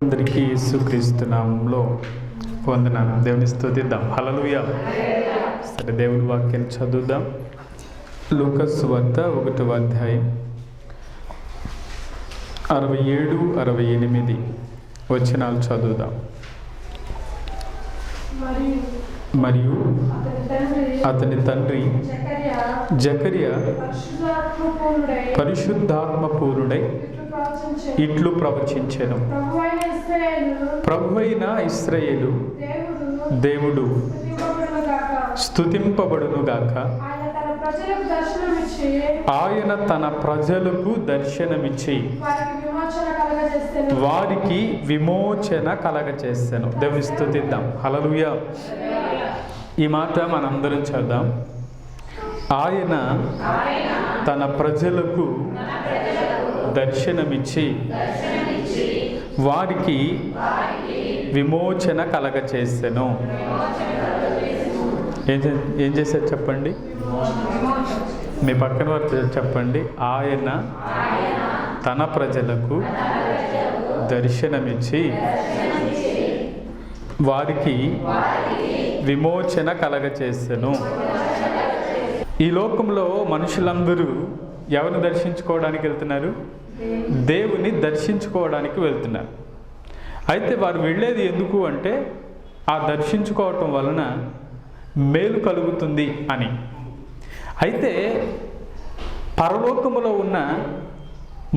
అందరికీ యేసుక్రీస్తు నామంలో వందనాలు. దేవుని స్తుతిద్దాం. హల్లెలూయా. సరే, దేవుని వాక్యాన్ని చదువుదాం. లూకా సువార్త 1వ అధ్యాయం 67-68 వచనాలు చదువుదాం. మరియు అతని తండ్రి జకరియా పరిశుద్ధాత్మ పూర్ణుడై ఇట్లు ప్రవచించెను. ప్రభువైన ఇశ్రాయేలు దేవుడు స్తుతింపబడునుగాక. ఆయన తన ప్రజలకు దర్శనమిచ్చి వారికి విమోచన కలగచేసెను. దేవుని స్తుతిద్దాం. హల్లెలూయా. ఈ మాట మనందరం చదువుదాం. ఆయన తన ప్రజలకు దర్శనమిచ్చి వారికి విమోచన కలగచేసెను. ఏం చేశారు చెప్పండి? మీ పక్కన వారు చెప్పండి. ఆయన తన ప్రజలకు దర్శనమిచ్చి వారికి విమోచన కలగచేసెను. ఈ లోకంలో మనుషులందరూ ఎవరిని దర్శించుకోవడానికి వెళ్తున్నారు? దేవుని దర్శించుకోవడానికి వెళ్తున్నారు. అయితే వారు వెళ్ళేది ఎందుకు అంటే ఆ దర్శించుకోవటం వలన మేలు కలుగుతుంది అని. అయితే పరలోకములో ఉన్న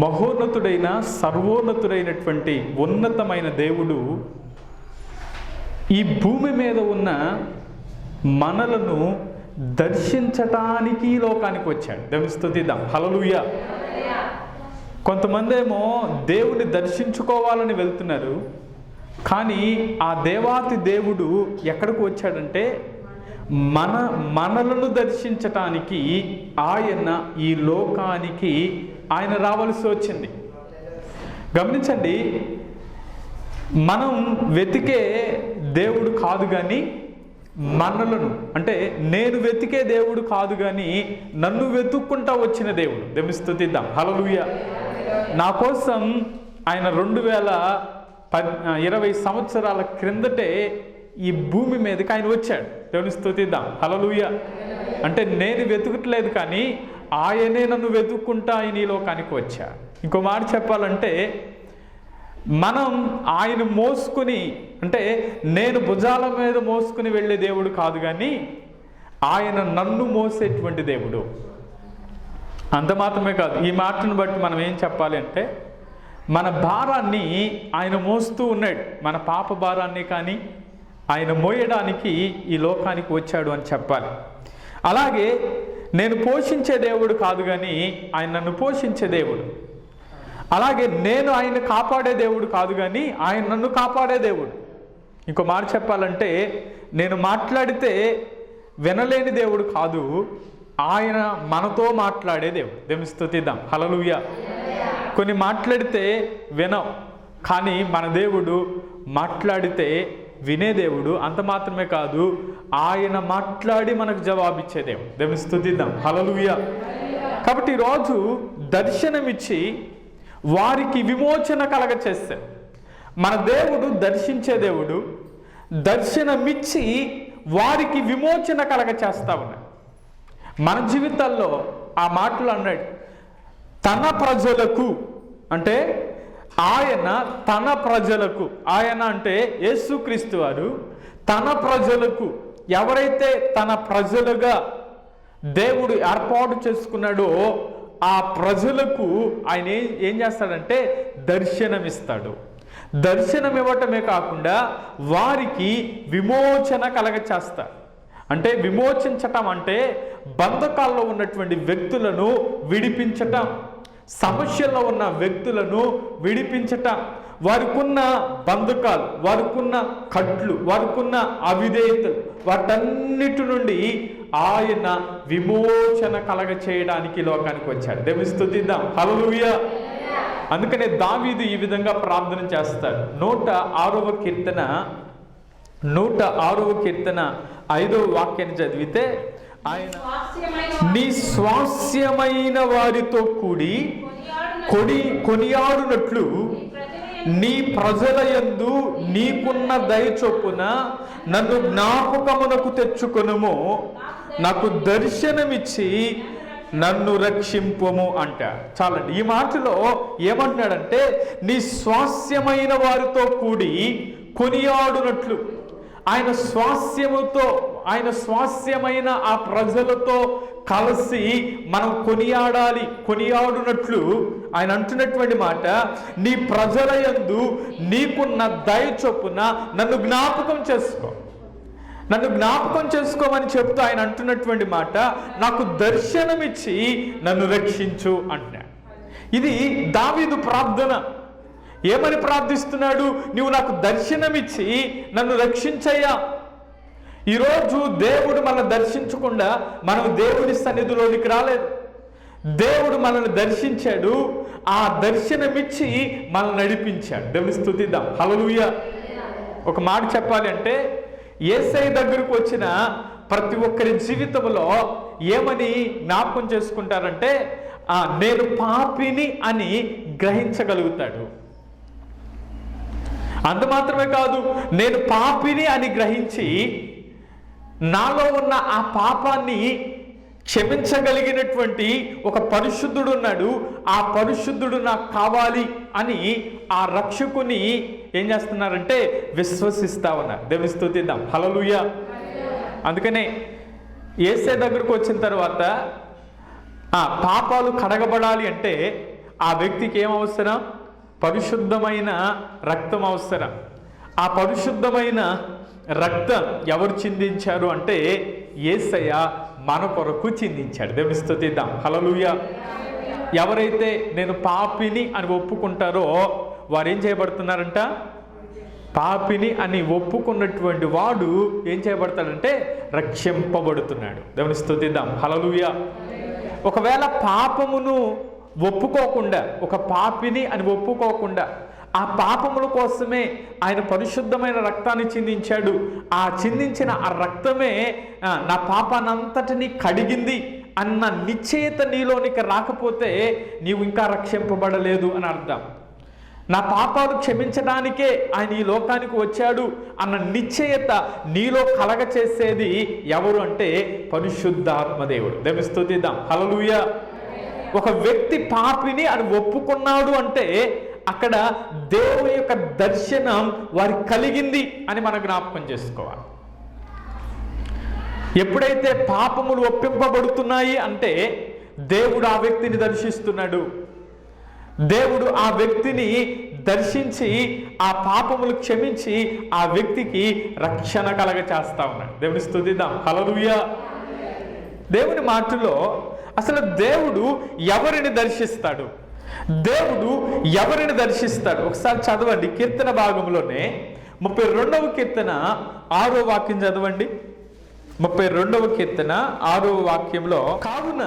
మహోన్నతుడైన సర్వోన్నతుడైనటువంటి ఉన్నతమైన దేవుడు ఈ భూమి మీద ఉన్న మనలను దర్శించటానికి లోకానికి వచ్చాడు. దేవుని స్తుతిద్దాం. హల్లెలూయా. కొంతమంది ఏమో దేవుని దర్శించుకోవాలని వెళ్తున్నారు, కానీ ఆ దేవాతి దేవుడు ఎక్కడికి వచ్చాడంటే మనలను దర్శించటానికి ఆయన ఈ లోకానికి ఆయన రావాల్సి వచ్చింది. గమనించండి, మనం వెతికే దేవుడు కాదు కానీ మనలను, అంటే నేను వెతికే దేవుడు కాదు కానీ నన్ను వెతుక్కుంటా వచ్చిన దేవుడు. దేవుని స్తుతిద్దాం. హల్లెలూయా. నా కోసం ఆయన 2020 సంవత్సరాల క్రిందటే ఈ భూమి మీదకి ఆయన వచ్చాడు. దేవుని స్తుతిద్దాం. హల్లెలూయా. అంటే నేను వెతుకట్లేదు కానీ ఆయనే నన్ను వెతుక్కుంటా ఆయన ఈ లోకానికి వచ్చా. ఇంకో మాట చెప్పాలంటే మనం ఆయన మోసుకుని, అంటే నేను భుజాల మీద మోసుకుని వెళ్ళే దేవుడు కాదు కానీ ఆయన నన్ను మోసేటువంటి దేవుడు. అంత మాత్రమే కాదు, ఈ మాటను బట్టి మనం ఏం చెప్పాలి అంటే మన భారాన్ని ఆయన మోస్తూ ఉన్నాడు. మన పాప భారాన్ని కానీ ఆయన మోయడానికి ఈ లోకానికి వచ్చాడు అని చెప్పాలి. అలాగే నేను పోషించే దేవుడు కాదు కానీ ఆయన నన్ను పోషించే దేవుడు. అలాగే నేను ఆయన కాపాడే దేవుడు కాదు కానీ ఆయన నన్ను కాపాడే దేవుడు. ఇంకో మాట చెప్పాలంటే నేను మాట్లాడితే వినలేని దేవుడు కాదు, ఆయన మనతో మాట్లాడే దేవుడు. దేవుని స్తుతిద్దాం. హల్లెలూయా. కొన్ని మాట్లాడితే వినం, కానీ మన దేవుడు మాట్లాడితే వినే దేవుడు. అంత మాత్రమే కాదు, ఆయన మాట్లాడి మనకు జవాబిచ్చే దేవుడు. దేవుని స్తుతిద్దాం. హల్లెలూయా. కాబట్టి ఈరోజు దర్శనమిచ్చి వారికి విమోచన కలగచేస్తాడు. మన దేవుడు దర్శించే దేవుడు. దర్శనమిచ్చి వారికి విమోచన కలగచేస్తా ఉన్నాడు. మన జీవితాల్లో ఆ మాటలు అన్నాడు, తన ప్రజలకు, అంటే ఆయన తన ప్రజలకు, ఆయన అంటే యేసుక్రీస్తు వారు తన ప్రజలకు, ఎవరైతే తన ప్రజలుగా దేవుడు ఏర్పాటు చేసుకున్నాడో ఆ ప్రజలకు ఆయన ఏం చేస్తాడంటే దర్శనమిస్తాడు. దర్శనం ఇవ్వటమే కాకుండా వారికి విమోచన కలగచేస్తాడు. అంటే విమోచించటం అంటే బంధకాల్లో ఉన్నటువంటి వ్యక్తులను విడిపించటం, సమస్యల్లో ఉన్న వ్యక్తులను విడిపించటం, వారికున్న బంధకాలు, వారికున్న కట్లు, వారికున్న అవిధేయతలు, వాటన్నిటి నుండి ఆయన విమోచన కలగ చేయడానికి లోకానికి వచ్చాడు. దేవుని స్తుతిద్దాం. హల్లెలూయా. అందుకనే దావీదు ఈ విధంగా ప్రార్థన చేస్తాడు. 106వ కీర్తన 5వ వాక్యాన్ని చదివితే ఆయన నీ స్వాస్యమైన వారితో కూడి కొనియాడునట్లు నీ ప్రజల యందు నీకున్న దయ చొప్పున నన్ను జ్ఞాపకమునకు తెచ్చుకొనుము, నాకు దర్శనమిచ్చి నన్ను రక్షింపుము అంట. చాలండి. ఈ మాటలో ఏమంటున్నాడంటే నీ స్వాస్యమైన వారితో కూడి కొనియాడునట్లు, ఆయన స్వాస్యమైన ఆ ప్రజలతో కలిసి మనం కొనియాడునట్లు ఆయన అంటున్నటువంటి మాట, నీ ప్రజల యందు నీకున్న దయ చొప్పున నన్ను జ్ఞాపకం చేసుకోమని చెప్తూ ఆయన అంటున్నటువంటి మాట, నాకు దర్శనమిచ్చి నన్ను రక్షించు అంటున్నాడు. ఇది దావీదు ప్రార్థన. ఏమని ప్రార్థిస్తున్నాడు? నువ్వు నాకు దర్శనమిచ్చి నన్ను రక్షించయ్యా. ఈరోజు దేవుడు మనల్ని దర్శించకుండా మనం దేవుడి సన్నిధిలోనికి రాలేదు. దేవుడు మనల్ని దర్శించాడు, ఆ దర్శనమిచ్చి మనల్ని నడిపించాడు. దేవుని స్తుతిద్దాం. హల్లెలూయా. ఒక మాట చెప్పాలి అంటే యేసయ్య దగ్గరకు వచ్చిన ప్రతి ఒక్కరి జీవితంలో ఏమని జ్ఞాపకం చేసుకుంటారంటే నేను పాపిని అని గ్రహించగలుగుతాడు. అంత మాత్రమే కాదు, నేను పాపిని అని గ్రహించి నాలో ఉన్న ఆ పాపాన్ని క్షమించగలిగినటువంటి ఒక పరిశుద్ధుడు ఉన్నాడు. ఆ పరిశుద్ధుడు నాకు కావాలి అని ఆ రక్షకుని ఏం చేస్తున్నారంటే విశ్వసిస్తా ఉన్నారు. దేవుని స్తుతిద్దాం. హల్లెలూయా. అందుకనే యేసయ్య దగ్గరకు వచ్చిన తర్వాత పాపాలు కడగబడాలి అంటే ఆ వ్యక్తికి ఏం అవసరం? పరిశుద్ధమైన రక్తం అవసరం. ఆ పరిశుద్ధమైన రక్తం ఎవరు చిందించారు అంటే యేసయ్య మన కొరకు చిందించాడు. దేవుని స్తుతిద్దాం. హల్లెలూయా. ఎవరైతే నేను పాపిని అని ఒప్పుకుంటారో వారు ఏం చేయబడుతున్నారంట? పాపిని అని ఒప్పుకున్నటువంటి వాడు ఏం చేయబడతాడంటే రక్షింపబడుతున్నాడు. దేవుని స్తుతిద్దాం. హల్లెలూయా. ఒకవేళ పాపమును ఒప్పుకోకుండా, ఒక పాపిని అని ఒప్పుకోకుండా ఆ పాపముల కోసమే ఆయన పరిశుద్ధమైన రక్తాన్ని చిందించాడు. ఆ చిందించిన ఆ రక్తమే నా పాపానంతటిని కడిగింది అన్న నిశ్చయత నీలోనికి రాకపోతే నీవు ఇంకా రక్షింపబడలేదు అని అర్థం. నా పాపాలు క్షమించడానికే ఆయన ఈ లోకానికి వచ్చాడు అన్న నిశ్చయత నీలో కలగ చేసేది ఎవరు అంటే పరిశుద్ధాత్మదేవుడు. దేవుని స్తుతిద్దాం. హల్లెలూయా. ఒక వ్యక్తి పాపిని అని ఒప్పుకున్నాడు అంటే అక్కడ దేవుని యొక్క దర్శనం వారికి కలిగింది అని మనం జ్ఞాపకం చేసుకోవాలి. ఎప్పుడైతే పాపములు ఒప్పింపబడుతున్నాయి అంటే దేవుడు ఆ వ్యక్తిని దర్శిస్తున్నాడు. దేవుడు ఆ వ్యక్తిని దర్శించి ఆ పాపములు క్షమించి ఆ వ్యక్తికి రక్షణ కలగ చేస్తా ఉన్నాడు. దేవుని స్తుతిద్దాం. హల్లెలూయా. దేవుని మాటలో అసలు దేవుడు ఎవరిని దర్శిస్తాడు? దేవుడు ఎవరిని దర్శిస్తాడు? ఒకసారి చదవండి. కీర్తన భాగంలోనే 32వ కీర్తన 6వ వాక్యం చదవండి. 32వ కీర్తన 6వ వాక్యంలో, కావున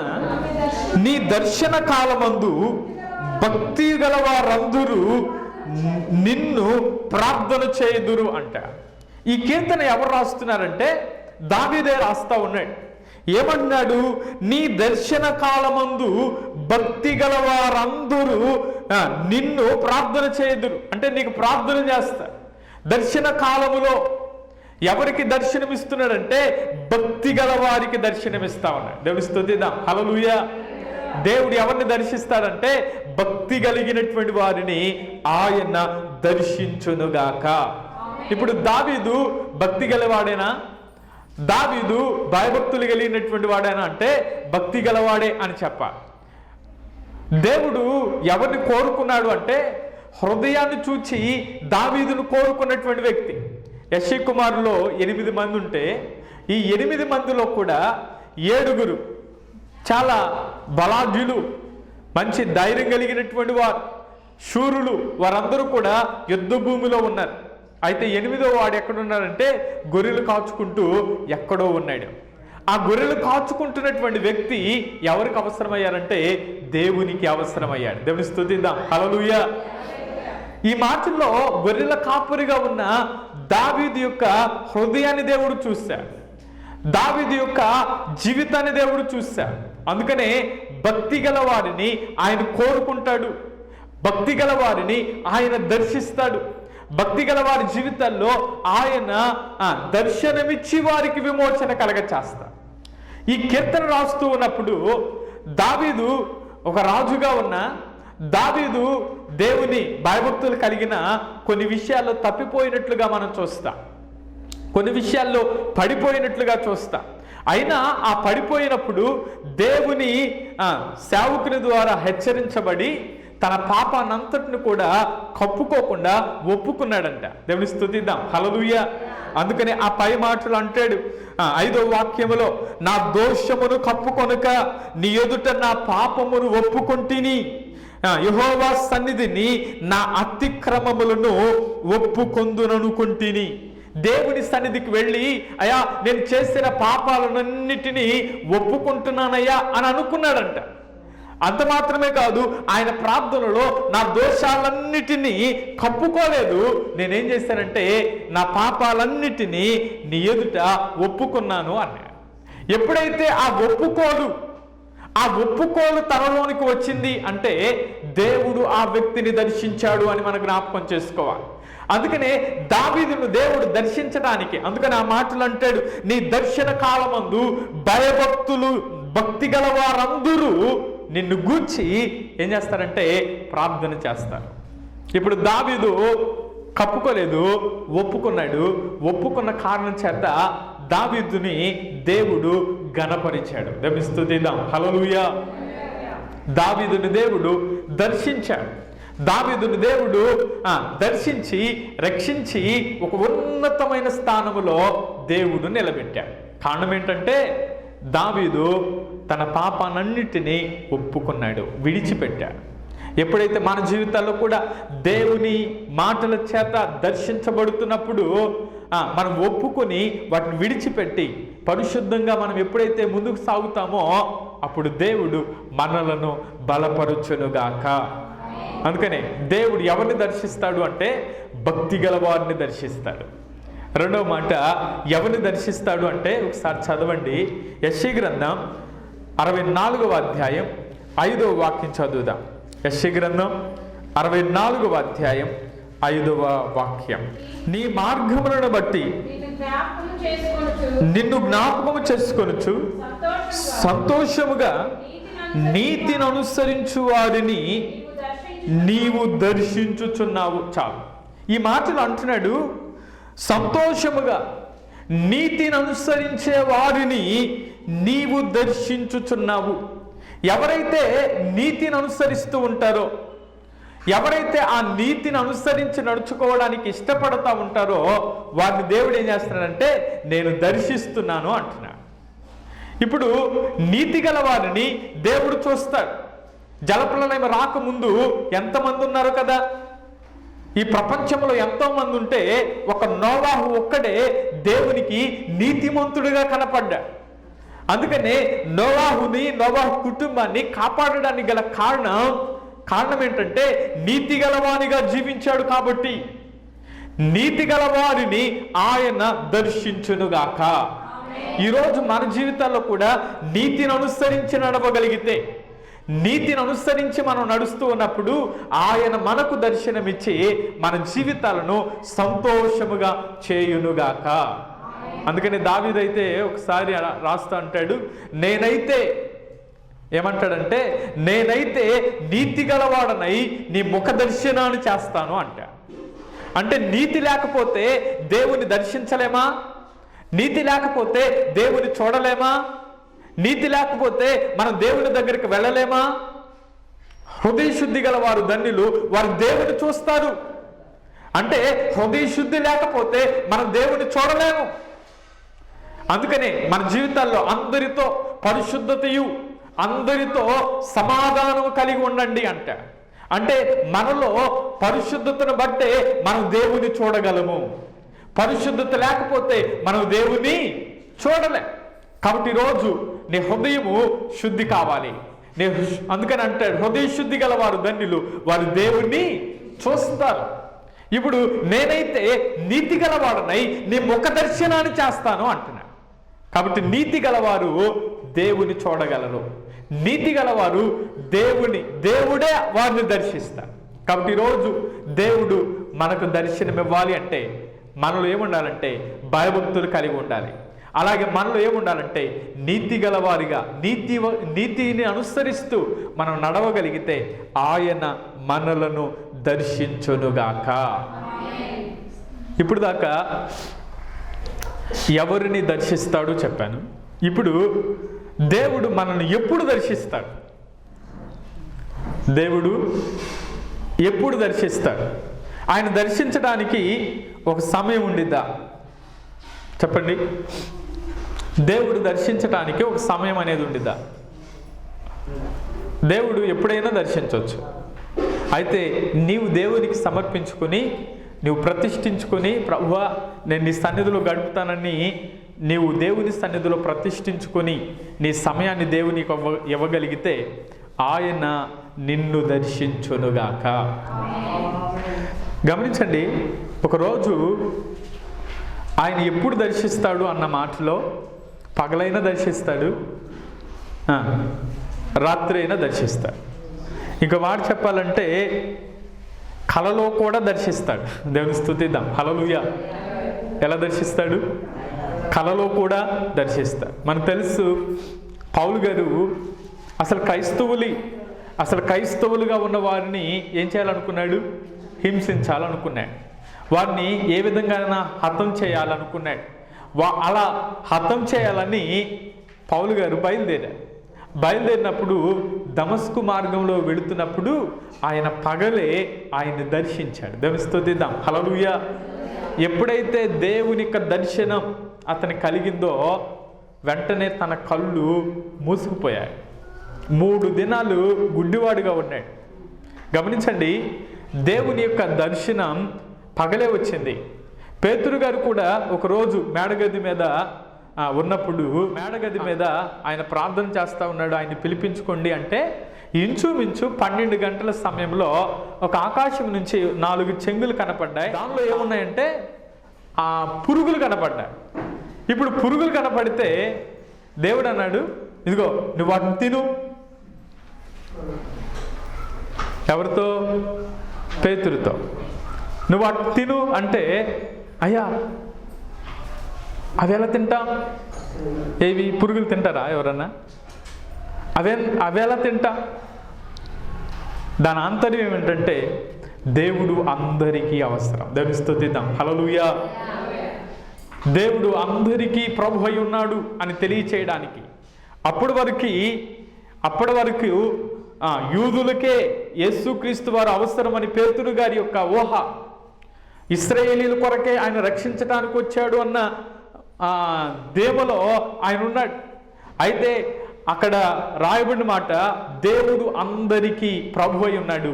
నీ దర్శన కాలమందు భక్తి గల వారందరూ నిన్ను ప్రార్థన చేయుదురు అంట. ఈ కీర్తన ఎవరు రాస్తున్నారంటే దావీదే రాస్తా ఉన్నాడు. ఏమన్నాడు? నీ దర్శన కాలమందు భక్తి గల వారందరూ నిన్ను ప్రార్థన చేయుదురు అంటే నీకు ప్రార్థన చేస్తారు. దర్శన కాలములో ఎవరికి దర్శనమిస్తున్నాడంటే భక్తి గల వారికి దర్శనమిస్తా ఉన్నాడు. దేవుని స్తుతిద్దాం. హల్లెలూయా. దేవుడు ఎవరిని దర్శిస్తాడంటే భక్తి కలిగినటువంటి వారిని ఆయన దర్శించునుగాక. ఇప్పుడు దావీదు భక్తి గలవాడేనా? దావీదు భయభక్తులు కలిగినటువంటి వాడేనా అంటే భక్తి గలవాడే అని చెప్పాలి. దేవుడు ఎవరిని కోరుకున్నాడు అంటే హృదయాన్ని చూచి దావీదును కోరుకున్నటువంటి వ్యక్తి. యెషయా కుమారులో 8 మంది ఉంటే ఈ 8 మందిలో కూడా 7 చాలా బలాఢ్యులు, మంచి ధైర్యం కలిగినటువంటి వారు, శూరులు, వారందరూ కూడా యుద్ధ భూమిలో ఉన్నారు. అయితే 8వ వాడు ఎక్కడున్నాడంటే గొర్రెలు కాచుకుంటూ ఎక్కడో ఉన్నాడు. ఆ గొర్రెలు కాచుకుంటున్నటువంటి వ్యక్తి ఎవరికి అవసరమయ్యారంటే దేవునికి అవసరమయ్యాడు. దేవుని స్తుతిద్దాం. హల్లెలూయా. ఈ మాటల్లో గొర్రెల కాపురిగా ఉన్న దావీదు యొక్క హృదయాన్ని దేవుడు చూశాడు. దావీదు యొక్క జీవితాన్ని దేవుడు చూశాడు. అందుకనే భక్తి గల వారిని ఆయన కోరుకుంటాడు. భక్తి గల వారిని ఆయన దర్శిస్తాడు. భక్తి గల వారి జీవితాల్లో ఆయన దర్శనమిచ్చి వారికి విమోచన కలగచేస్తాడు. ఈ కీర్తన రాస్తూ ఉన్నప్పుడు దావీదు ఒక రాజుగా ఉన్న దావీదు దేవుని భయభక్తులు కలిగిన కొన్ని విషయాల్లో తప్పిపోయినట్లుగా మనం చూస్తాం, కొన్ని విషయాల్లో పడిపోయినట్లుగా చూస్తాం. అయినా ఆ పడిపోయినప్పుడు దేవుని సేవకుని ద్వారా హెచ్చరించబడి తన పాపానంతటిని కూడా కప్పుకోకుండా ఒప్పుకున్నాడంట. దేవుని స్తుతిద్దాం, హల్లెలూయా. అందుకని ఆ పై మాటలు అంటాడు 5వ వాక్యములో, నా దోషమును కప్పుకొనక నీ ఎదుట నా పాపమును ఒప్పుకొంటిని, యెహోవా సన్నిధిని నా అతిక్రమములను ఒప్పుకొందుననుకుంటిని. దేవుని సన్నిధికి వెళ్ళి అయ్యా నేను చేసిన పాపాలన్నిటినీ ఒప్పుకుంటున్నానయ్యా అని అనుకున్నాడంట. అంత మాత్రమే కాదు, ఆయన ప్రార్థనలో నా దోషాలన్నిటినీ కప్పుకోలేదు. నేనేం చేశానంటే నా పాపాలన్నిటినీ నీ ఎదుట ఒప్పుకున్నాను అన్నాడు. ఎప్పుడైతే ఆ ఒప్పుకోలు తనలోనికి వచ్చింది అంటే దేవుడు ఆ వ్యక్తిని దర్శించాడు అని మనం జ్ఞాపకం చేసుకోవాలి. అందుకనే దావీదును దేవుడు దర్శించడానికి, అందుకని ఆ మాటలు అంటాడు, నీ దర్శన కాలమందు భయభక్తులు భక్తి గల వారందరూ నిన్ను గూర్చి ఏం చేస్తారంటే ప్రార్థన చేస్తారు. ఇప్పుడు దావీదు కప్పుకోలేదు, ఒప్పుకున్నాడు. ఒప్పుకున్న కారణం చేత దావీదుని దేవుడు ఘనపరిచాడు. దేవుని స్తుతిద్దాం, హల్లెలూయా. దావీదుని దేవుడు దర్శించాడు. దావీదుని దేవుడు దర్శించి రక్షించి ఒక ఉన్నతమైన స్థానములో దేవుడు నిలబెట్టాడు. కారణం ఏంటంటే దావీదు తన పాపాలన్నిటినీ ఒప్పుకున్నాడు, విడిచిపెట్టాడు. ఎప్పుడైతే మన జీవితాల్లో కూడా దేవుని మాటల చేత దర్శించబడుతున్నప్పుడు మనం ఒప్పుకొని వాటిని విడిచిపెట్టి పరిశుద్ధంగా మనం ఎప్పుడైతే ముందుకు సాగుతామో అప్పుడు దేవుడు మనలను బలపరుచునుగాక. అందుకనే దేవుడు ఎవరిని దర్శిస్తాడు అంటే భక్తి గల వారిని దర్శిస్తాడు. రెండవ మాట ఎవరిని దర్శిస్తాడు అంటే ఒకసారి చదవండి, యెషయా గ్రంథం 64వ అధ్యాయం 5వ వాక్యం చదువుదాం. యెషయా గ్రంథం 64వ అధ్యాయం 5వ వాక్యం. నీ మార్గములను బట్టి నిన్ను జ్ఞాపకము చేసుకొనుచు సంతోషముగా నీతిని అనుసరించు వారిని నీవు దర్శించుచున్నావు. చాలు, ఈ మాటలు అంటున్నాడు, సంతోషముగా నీతిని అనుసరించే వారిని నీవు దర్శించుచున్నావు. ఎవరైతే నీతిని అనుసరిస్తూ ఉంటారో, ఎవరైతే ఆ నీతిని అనుసరించి నడుచుకోవడానికి ఇష్టపడతా ఉంటారో వారిని దేవుడు ఏం చేస్తున్నాడంటే నేను దర్శిస్తున్నాను అంటున్నాడు. ఇప్పుడు నీతి గల వారిని దేవుడు చూస్తాడు. జలప్రలయం రాకముందు ఎంతమంది ఉన్నారు కదా, ఈ ప్రపంచంలో ఎంతో మంది ఉంటే ఒక నోవాహు ఒక్కడే దేవునికి నీతిమంతుడిగా కనపడ్డాడు. అందుకనే నోవాహు కుటుంబాన్ని కాపాడడానికి గల కారణం ఏంటంటే నీతి గలవానిగా జీవించాడు కాబట్టి నీతి గలవారిని ఆయన దర్శించునుగాక. ఈరోజు మన జీవితాల్లో కూడా నీతిని అనుసరించి నడవగలిగితే, నీతిని అనుసరించి మనం నడుస్తూ ఉన్నప్పుడు ఆయన మనకు దర్శనమిచ్చి మన జీవితాలను సంతోషముగా చేయునుగాక. అందుకని దావీదైతే ఒకసారి రాస్తా అంటాడు, ఏమంటాడంటే నేనైతే నీతి గలవాడనై నీ ముఖ దర్శనాన్ని చేస్తాను అంటే నీతి లేకపోతే దేవుని దర్శించలేమా? నీతి లేకపోతే దేవుని చూడలేమా? నీతి లేకపోతే మనం దేవుని దగ్గరికి వెళ్ళలేమా? హృదయ శుద్ధి గల వారు ధన్యులు, వారు దేవుని చూస్తారు. అంటే హృదయ శుద్ధి లేకపోతే మనం దేవుని చూడలేము. అందుకనే మన జీవితాల్లో అందరితో పరిశుద్ధతయు అందరితో సమాధానం కలిగి ఉండండి అంటే మనలో పరిశుద్ధతను బట్టే మనం దేవుని చూడగలము. పరిశుద్ధత లేకపోతే మనం దేవుని చూడలేం. కాబట్టి ఈరోజు నీ హృదయము శుద్ధి కావాలి. అందుకని అంటాడు, హృదయ శుద్ధి గల వారు ధన్యులు, వారు దేవుణ్ణి చూస్తారు. ఇప్పుడు నేనైతే నీతి గలవాడనై నీ ముఖ దర్శనాన్ని చేస్తాను అంటున్నాడు. కాబట్టి నీతి గలవారు దేవుని చూడగలరు. నీతి గలవారు దేవుడే వారిని దర్శిస్తారు. కాబట్టి ఈరోజు దేవుడు మనకు దర్శనం ఇవ్వాలి అంటే మనలో ఏముండాలంటే భయభక్తులు కలిగి ఉండాలి. అలాగే మనలో ఏముండాలంటే నీతి గలవారిగా నీతిని అనుసరిస్తూ మనం నడవగలిగితే ఆయన మనలను దర్శించునుగాక. ఇప్పుడు దాకా ఎవరిని దర్శిస్తాడో చెప్పాను. ఇప్పుడు దేవుడు మనల్ని ఎప్పుడు దర్శిస్తాడు? దేవుడు ఎప్పుడు దర్శిస్తాడు? ఆయన దర్శించడానికి ఒక సమయం ఉండిద్దా? చెప్పండి. దేవుడు దర్శించడానికి ఒక సమయం అనేది ఉండిద్దా? దేవుడు ఎప్పుడైనా దర్శించవచ్చు. అయితే నీవు దేవునికి సమర్పించుకొని, నీవు ప్రతిష్ఠించుకొని, ప్రభువా నేను నీ సన్నిధిలో గడుపుతానని నీవు దేవుని సన్నిధిలో ప్రతిష్ఠించుకొని నీ సమయాన్ని దేవునికి ఇవ్వగలిగితే ఆయన నిన్ను దర్శించునుగాక. గమనించండి, ఒకరోజు ఆయన ఎప్పుడు దర్శిస్తాడు అన్న మాటలో పగలైనా దర్శిస్తాడు, రాత్రి అయినా దర్శిస్తాడు. ఇంకో మాట చెప్పాలంటే కలలో కూడా దర్శిస్తాడు. దేవుని స్తుతిద్దాం. హల్లెలూయా. ఎలా దర్శిస్తాడు? కలలో కూడా దర్శిస్తాడు. మనకు తెలుసు పౌలు గారు అసలు క్రైస్తవులుగా ఉన్న వారిని ఏం చేయాలనుకున్నాడు? హింసించాలనుకున్నాడు. వారిని ఏ విధంగా హతం చేయాలనుకున్నాడు. అలా హతం చేయాలని పౌలు గారు బయలుదేరినప్పుడు దమస్కు మార్గంలో వెళుతున్నప్పుడు ఆయన పగలే ఆయన్ని దర్శించాడు. దేవుని స్తుతిద్దాం. హల్లెలూయా. ఎప్పుడైతే దేవుని యొక్క దర్శనం అతని కలిగిందో వెంటనే తన కళ్ళు మూసుకుపోయాయి. 3 దినాలు గుడ్డివాడుగా ఉన్నాడు. గమనించండి, దేవుని యొక్క దర్శనం పగలే వచ్చింది. పేతురు గారు కూడా ఒకరోజు మేడగది మీద ఉన్నప్పుడు మేడగది మీద ఆయన ప్రార్థన చేస్తూ ఉన్నాడు. ఆయన్ని పిలిపించుకోండి అంటే ఇంచుమించు 12 గంటల సమయంలో ఒక ఆకాశం నుంచి 4 చెంగులు కనపడ్డాయి. దానిలో ఏమున్నాయంటే పురుగులు కనపడ్డాయి. ఇప్పుడు పురుగులు కనపడితే దేవుడు అన్నాడు, ఇదిగో నువ్వు వాటిని తిను. ఎవరితో? పేతురుతో. నువ్వు వాటిని తిను అంటే, అయ్యా అవి ఎలా తింటాం? ఏవి పురుగులు తింటారా ఎవరన్నా? అవి ఎలా తింటా? దాని ఆంతర్యం ఏమిటంటే దేవుడు అందరికీ అవసరం. దేవుని స్తుతిద్దాం. హల్లెలూయా. దేవుడు అందరికీ ప్రభు అయి ఉన్నాడు అని తెలియచేయడానికి అప్పటి వరకు యూదులకే యేసుక్రీస్తు వారు అవసరమని పేతురు గారి యొక్క ఊహ, ఇశ్రాయేలీల కొరకే ఆయన రక్షించడానికి వచ్చాడు అన్న దేవలో ఆయన ఉన్నాడు. అయితే అక్కడ రాయబడిన మాట, దేవుడు అందరికీ ప్రభు అయి ఉన్నాడు,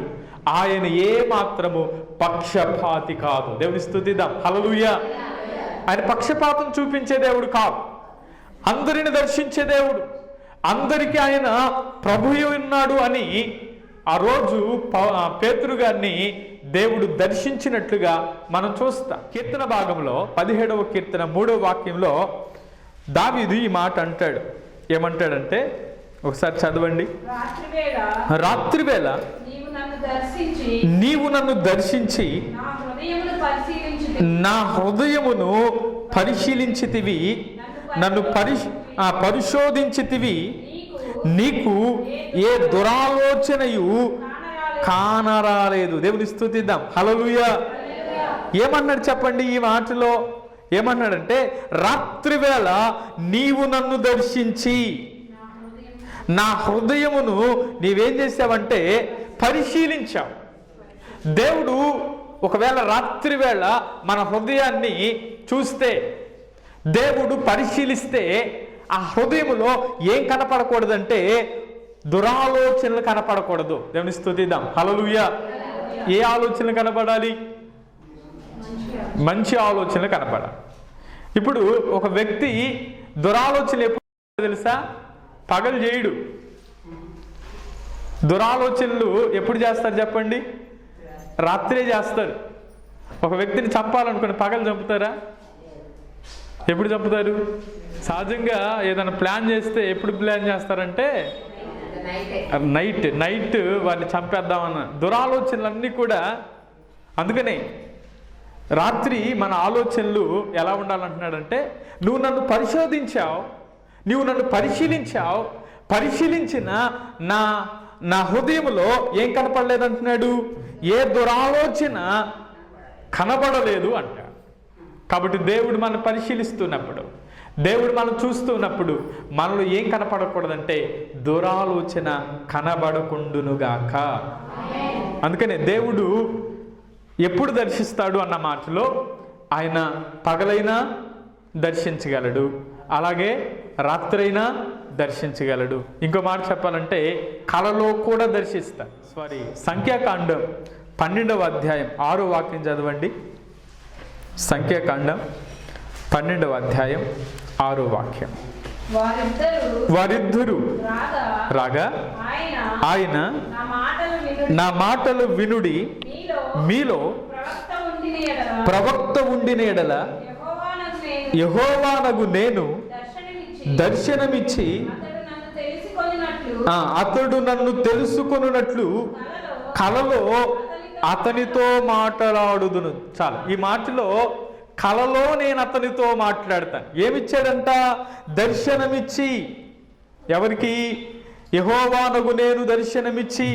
ఆయన ఏ మాత్రము పక్షపాతి కాదు. దేవుని స్తుతిద్దాం. హల్లెలూయా. ఆయన పక్షపాతం చూపించే దేవుడు కాదు, అందరిని దర్శించే దేవుడు. అందరికీ ఆయన ప్రభువు ఉన్నాడు అని ఆ రోజు పేతురు గారిని దేవుడు దర్శించినట్లుగా మనం చూస్తాం. కీర్తన భాగంలో 17వ కీర్తన 3వ వాక్యంలో దావీదు ఈ మాట అంటాడు. ఏమంటాడంటే ఒకసారి చదవండి. రాత్రివేళ నీవు నన్ను దర్శించి నా హృదయమును పరిశీలించితివి, నన్ను పరిశోధించితివి, నీకు ఏ దురాలోచనయు కానరాలేదు. దేవుని స్తుతిద్దాం. హల్లెలూయా. ఏమన్నాడు చెప్పండి? ఈ మాటలో ఏమన్నాడంటే, రాత్రివేళ నీవు నన్ను దర్శించి నా హృదయమును నీవేం చేసావంటే పరిశీలించావు. దేవుడు ఒకవేళ రాత్రివేళ మన హృదయాన్ని చూస్తే, దేవుడు పరిశీలిస్తే ఆ హృదయములో ఏం కనపడకూడదంటే దురాలోచనలు కనపడకూడదు. దేవుని స్తుతిద్దాం. హల్లెలూయా. ఏ ఆలోచనలు కనపడాలి? మంచి ఆలోచనలు కనపడాలి. ఇప్పుడు ఒక వ్యక్తి దురాలోచనలు ఎప్పుడు తెలుసా? పగలు చేయడు. దురాలోచనలు ఎప్పుడు చేస్తారు చెప్పండి? రాత్రే చేస్తారు. ఒక వ్యక్తిని చంపాలనుకుని పగలు చంపుతారా? ఎప్పుడు చంపుతారు? సహజంగా ఏదైనా ప్లాన్ చేస్తే ఎప్పుడు ప్లాన్ చేస్తారంటే నైట్ వారిని చంపేద్దామన్న దురాలోచనలన్నీ కూడా. అందుకనే రాత్రి మన ఆలోచనలు ఎలా ఉండాలంటున్నాడంటే, నువ్వు నన్ను పరిశోధించావు, నువ్వు నన్ను పరిశీలించావు, పరిశీలించిన నా హృదయంలో ఏం కనపడలేదంటున్నాడు, ఏ దురాలోచన కనబడలేదు అంట. కాబట్టి దేవుడు మనం పరిశీలిస్తున్నప్పుడు, దేవుడు మనం చూస్తున్నప్పుడు మనలో ఏం కనపడకూడదంటే దురాలోచన కనబడకుండునుగాక. అందుకనే దేవుడు ఎప్పుడు దర్శిస్తాడు అన్న మాటలో, ఆయన పగలైనా దర్శించగలడు, అలాగే రాత్రైనా దర్శించగలడు. ఇంకో మాట చెప్పాలంటే కలలో కూడా దర్శిస్తాడు. సంఖ్యాకాండం 12వ అధ్యాయం 6వ వాక్యం చదవండి. సంఖ్యాకాండం 12వ అధ్యాయం 6వ వాక్యం. వారిద్దరూ రాగా ఆయన నా మాటలు వినుడి, మీలో ప్రవక్త ఉండిన ఎడల యెహోవానగు నేను దర్శనమిచ్చి అతడు నన్ను తెలుసుకొనున్నట్లు కలలో అతనితో మాట్లాడుదును. చాలు, ఈ మాటలో కలలో నేను అతనితో మాట్లాడతాను. ఏమిచ్చాడంట? దర్శనమిచ్చి. ఎవరికి? యెహోవానగు నేను దర్శనమిచ్చి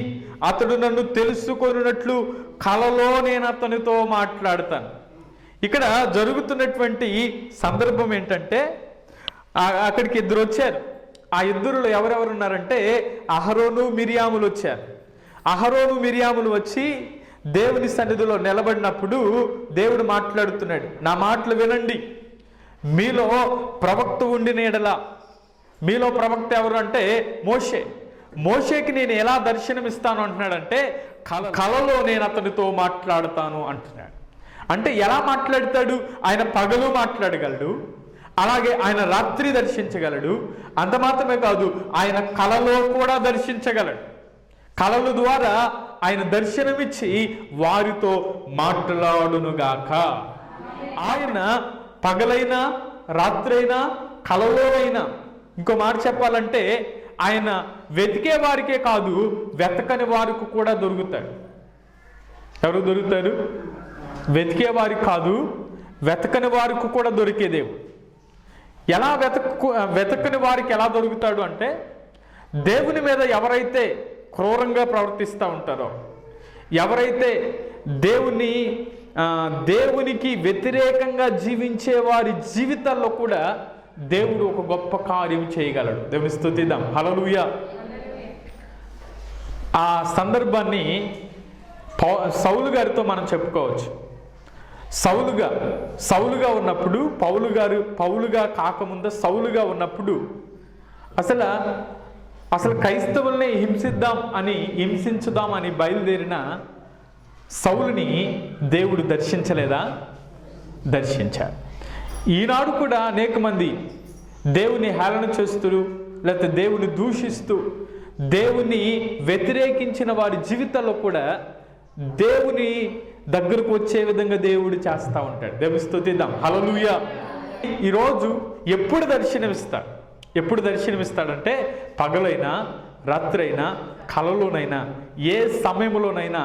అతడు నన్ను తెలుసుకొనున్నట్లు కలలో నేను అతనితో మాట్లాడతాను. ఇక్కడ జరుగుతున్నటువంటి సందర్భం ఏంటంటే, అక్కడికి ఇద్దరు వచ్చారు. ఆ ఇద్దరులో ఎవరెవరు ఉన్నారంటే అహరోను మిరియాములు వచ్చారు. అహరోను మిరియాములు వచ్చి దేవుని సన్నిధిలో నిలబడినప్పుడు దేవుడు మాట్లాడుతున్నాడు, నా మాటలు వినండి, మీలో ప్రవక్త ఉండిన ఎడల. మీలో ప్రవక్త ఎవరు అంటే మోషే. మోషేకి నేను ఎలా దర్శనమిస్తాను అంటున్నాడంటే కలలో నేను అతనితో మాట్లాడతాను అంటున్నాడు. అంటే ఎలా మాట్లాడతాడు? ఆయన పగలు మాట్లాడగలడు, అలాగే ఆయన రాత్రి దర్శించగలడు. అంత మాత్రమే కాదు, ఆయన కలలో కూడా దర్శించగలడు. కలల ద్వారా ఆయన దర్శనమిచ్చి వారితో మాట్లాడునుగాక. ఆయన పగలైనా రాత్రైనా కలలోనైనా, ఇంకో మాట చెప్పాలంటే ఆయన వెతికే వారికే కాదు, వెతకని వారికి కూడా దొరుకుతాడు. ఎవరు దొరుకుతారు? వెతికే వారికి కాదు, వెతకని వారికి కూడా దొరికే దేవుడు. ఎలా వెతకని వారికి ఎలా దొరుకుతాడు అంటే, దేవుని మీద ఎవరైతే క్రూరంగా ప్రవర్తిస్తూ ఉంటారో, ఎవరైతే దేవునికి వ్యతిరేకంగా జీవించే వారి జీవితాల్లో కూడా దేవుడు ఒక గొప్ప కార్యం చేయగలడు. దేవుని స్తుతిద్దాం, హల్లెలూయా. ఆ సందర్భాన్ని సౌలు గారితో మనం చెప్పుకోవచ్చు. సౌలుగా ఉన్నప్పుడు, పౌలుగా కాకముందు సౌలుగా ఉన్నప్పుడు అసలు క్రైస్తవుల్ని హింసించుదాం అని బయలుదేరిన సౌలుని దేవుడు దర్శించలేదా? దర్శించాడు. ఈనాడు కూడా అనేక మంది దేవుని హేళన చేస్తూ, లేకపోతే దేవుని దూషిస్తూ, దేవుని వ్యతిరేకించిన వారి జీవితాల్లో కూడా దేవుని దగ్గరకు వచ్చే విధంగా దేవుడు చేస్తూ ఉంటాడు. దేవుని స్తుతిద్దాం, హల్లెలూయా. ఈరోజు ఎప్పుడు దర్శనమిస్తాడంటే పగలైనా రాత్రైనా కలలోనైనా ఏ సమయంలోనైనా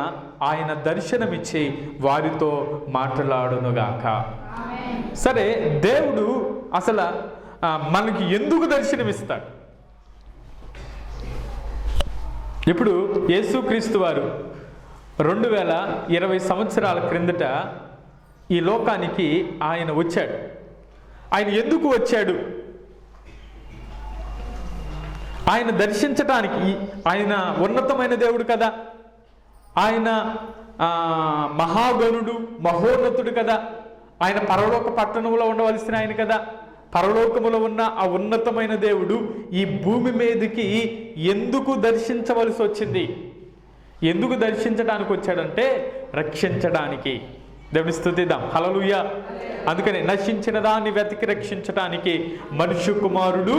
ఆయన దర్శనమిచ్చి వారితో మాట్లాడునుగాక. సరే, దేవుడు అసలు మనకి ఎందుకు దర్శనమిస్తాడు? ఇప్పుడు యేసుక్రీస్తు వారు 2020 సంవత్సరాల క్రిందట ఈ లోకానికి ఆయన వచ్చాడు. ఆయన ఎందుకు వచ్చాడు? ఆయన దర్శించటానికి. ఆయన ఉన్నతమైన దేవుడు కదా, ఆయన మహాగణుడు, మహోన్నతుడు కదా, ఆయన పరలోక పట్టణంలో ఉండవలసిన ఆయన కదా. పరలోకములో ఉన్న ఆ ఉన్నతమైన దేవుడు ఈ భూమి మీదకి ఎందుకు దర్శించవలసి వచ్చింది? ఎందుకు దర్శించడానికి వచ్చాడంటే రక్షించడానికి. దేవుని స్తుతిద్దాం, హల్లెలూయా. అందుకని నశించిన దాన్ని వెతికి రక్షించడానికి మనుష్య కుమారుడు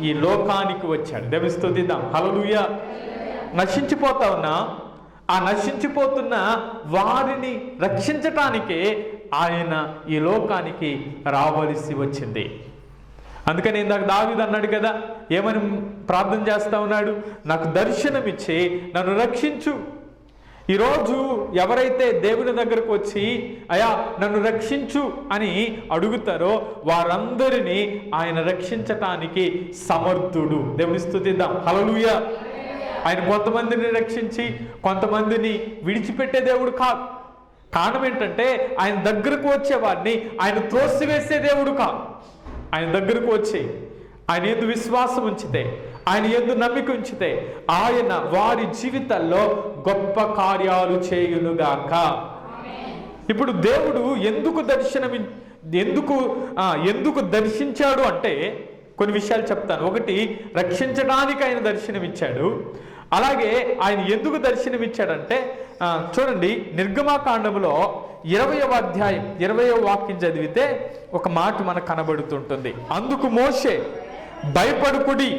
ఈ లోకానికి వచ్చాడు. దేవుని స్తుతిద్దాం, హల్లెలూయా. నశించిపోతున్న వారిని రక్షించటానికే ఆయన ఈ లోకానికి రావలసి వచ్చింది. అందుకని ఇందాక దావీదు అన్నాడు కదా, ఏమని ప్రార్థన చేస్తా ఉన్నాడు? నాకు దర్శనమిచ్చి నన్ను రక్షించు. ఈరోజు ఎవరైతే దేవుని దగ్గరకు వచ్చి అయ్యా నన్ను రక్షించు అని అడుగుతారో వారందరినీ ఆయన రక్షించటానికి సమర్థుడు. దేవుని స్తుతిద్దాం, హల్లెలూయా. ఆయన కొంతమందిని రక్షించి కొంతమందిని విడిచిపెట్టే దేవుడు కాదు. కారణం ఏంటంటే ఆయన దగ్గరకు వచ్చే వారిని ఆయన త్రోసివేసే దేవుడు కాదు. ఆయన దగ్గరకు వచ్చి ఆయన యందు విశ్వాసం ఉంచితే, ఆయన యందు నమ్మిక ఉంచితే ఆయన వారి జీవితాల్లో గొప్ప కార్యాలు చేయునుగాక. ఇప్పుడు దేవుడు ఎందుకు దర్శించాడు అంటే కొన్ని విషయాలు చెప్తాను. ఒకటి, రక్షించడానికి ఆయన దర్శనమిచ్చాడు. అలాగే ఆయన ఎందుకు దర్శనమిచ్చాడంటే చూడండి, నిర్గమాకాండములో 20వ అధ్యాయం 20వ వాక్యం చదివితే ఒక మాట మనకు కనబడుతుంటుంది. అందుకు మోషే, భయపడుకుడి,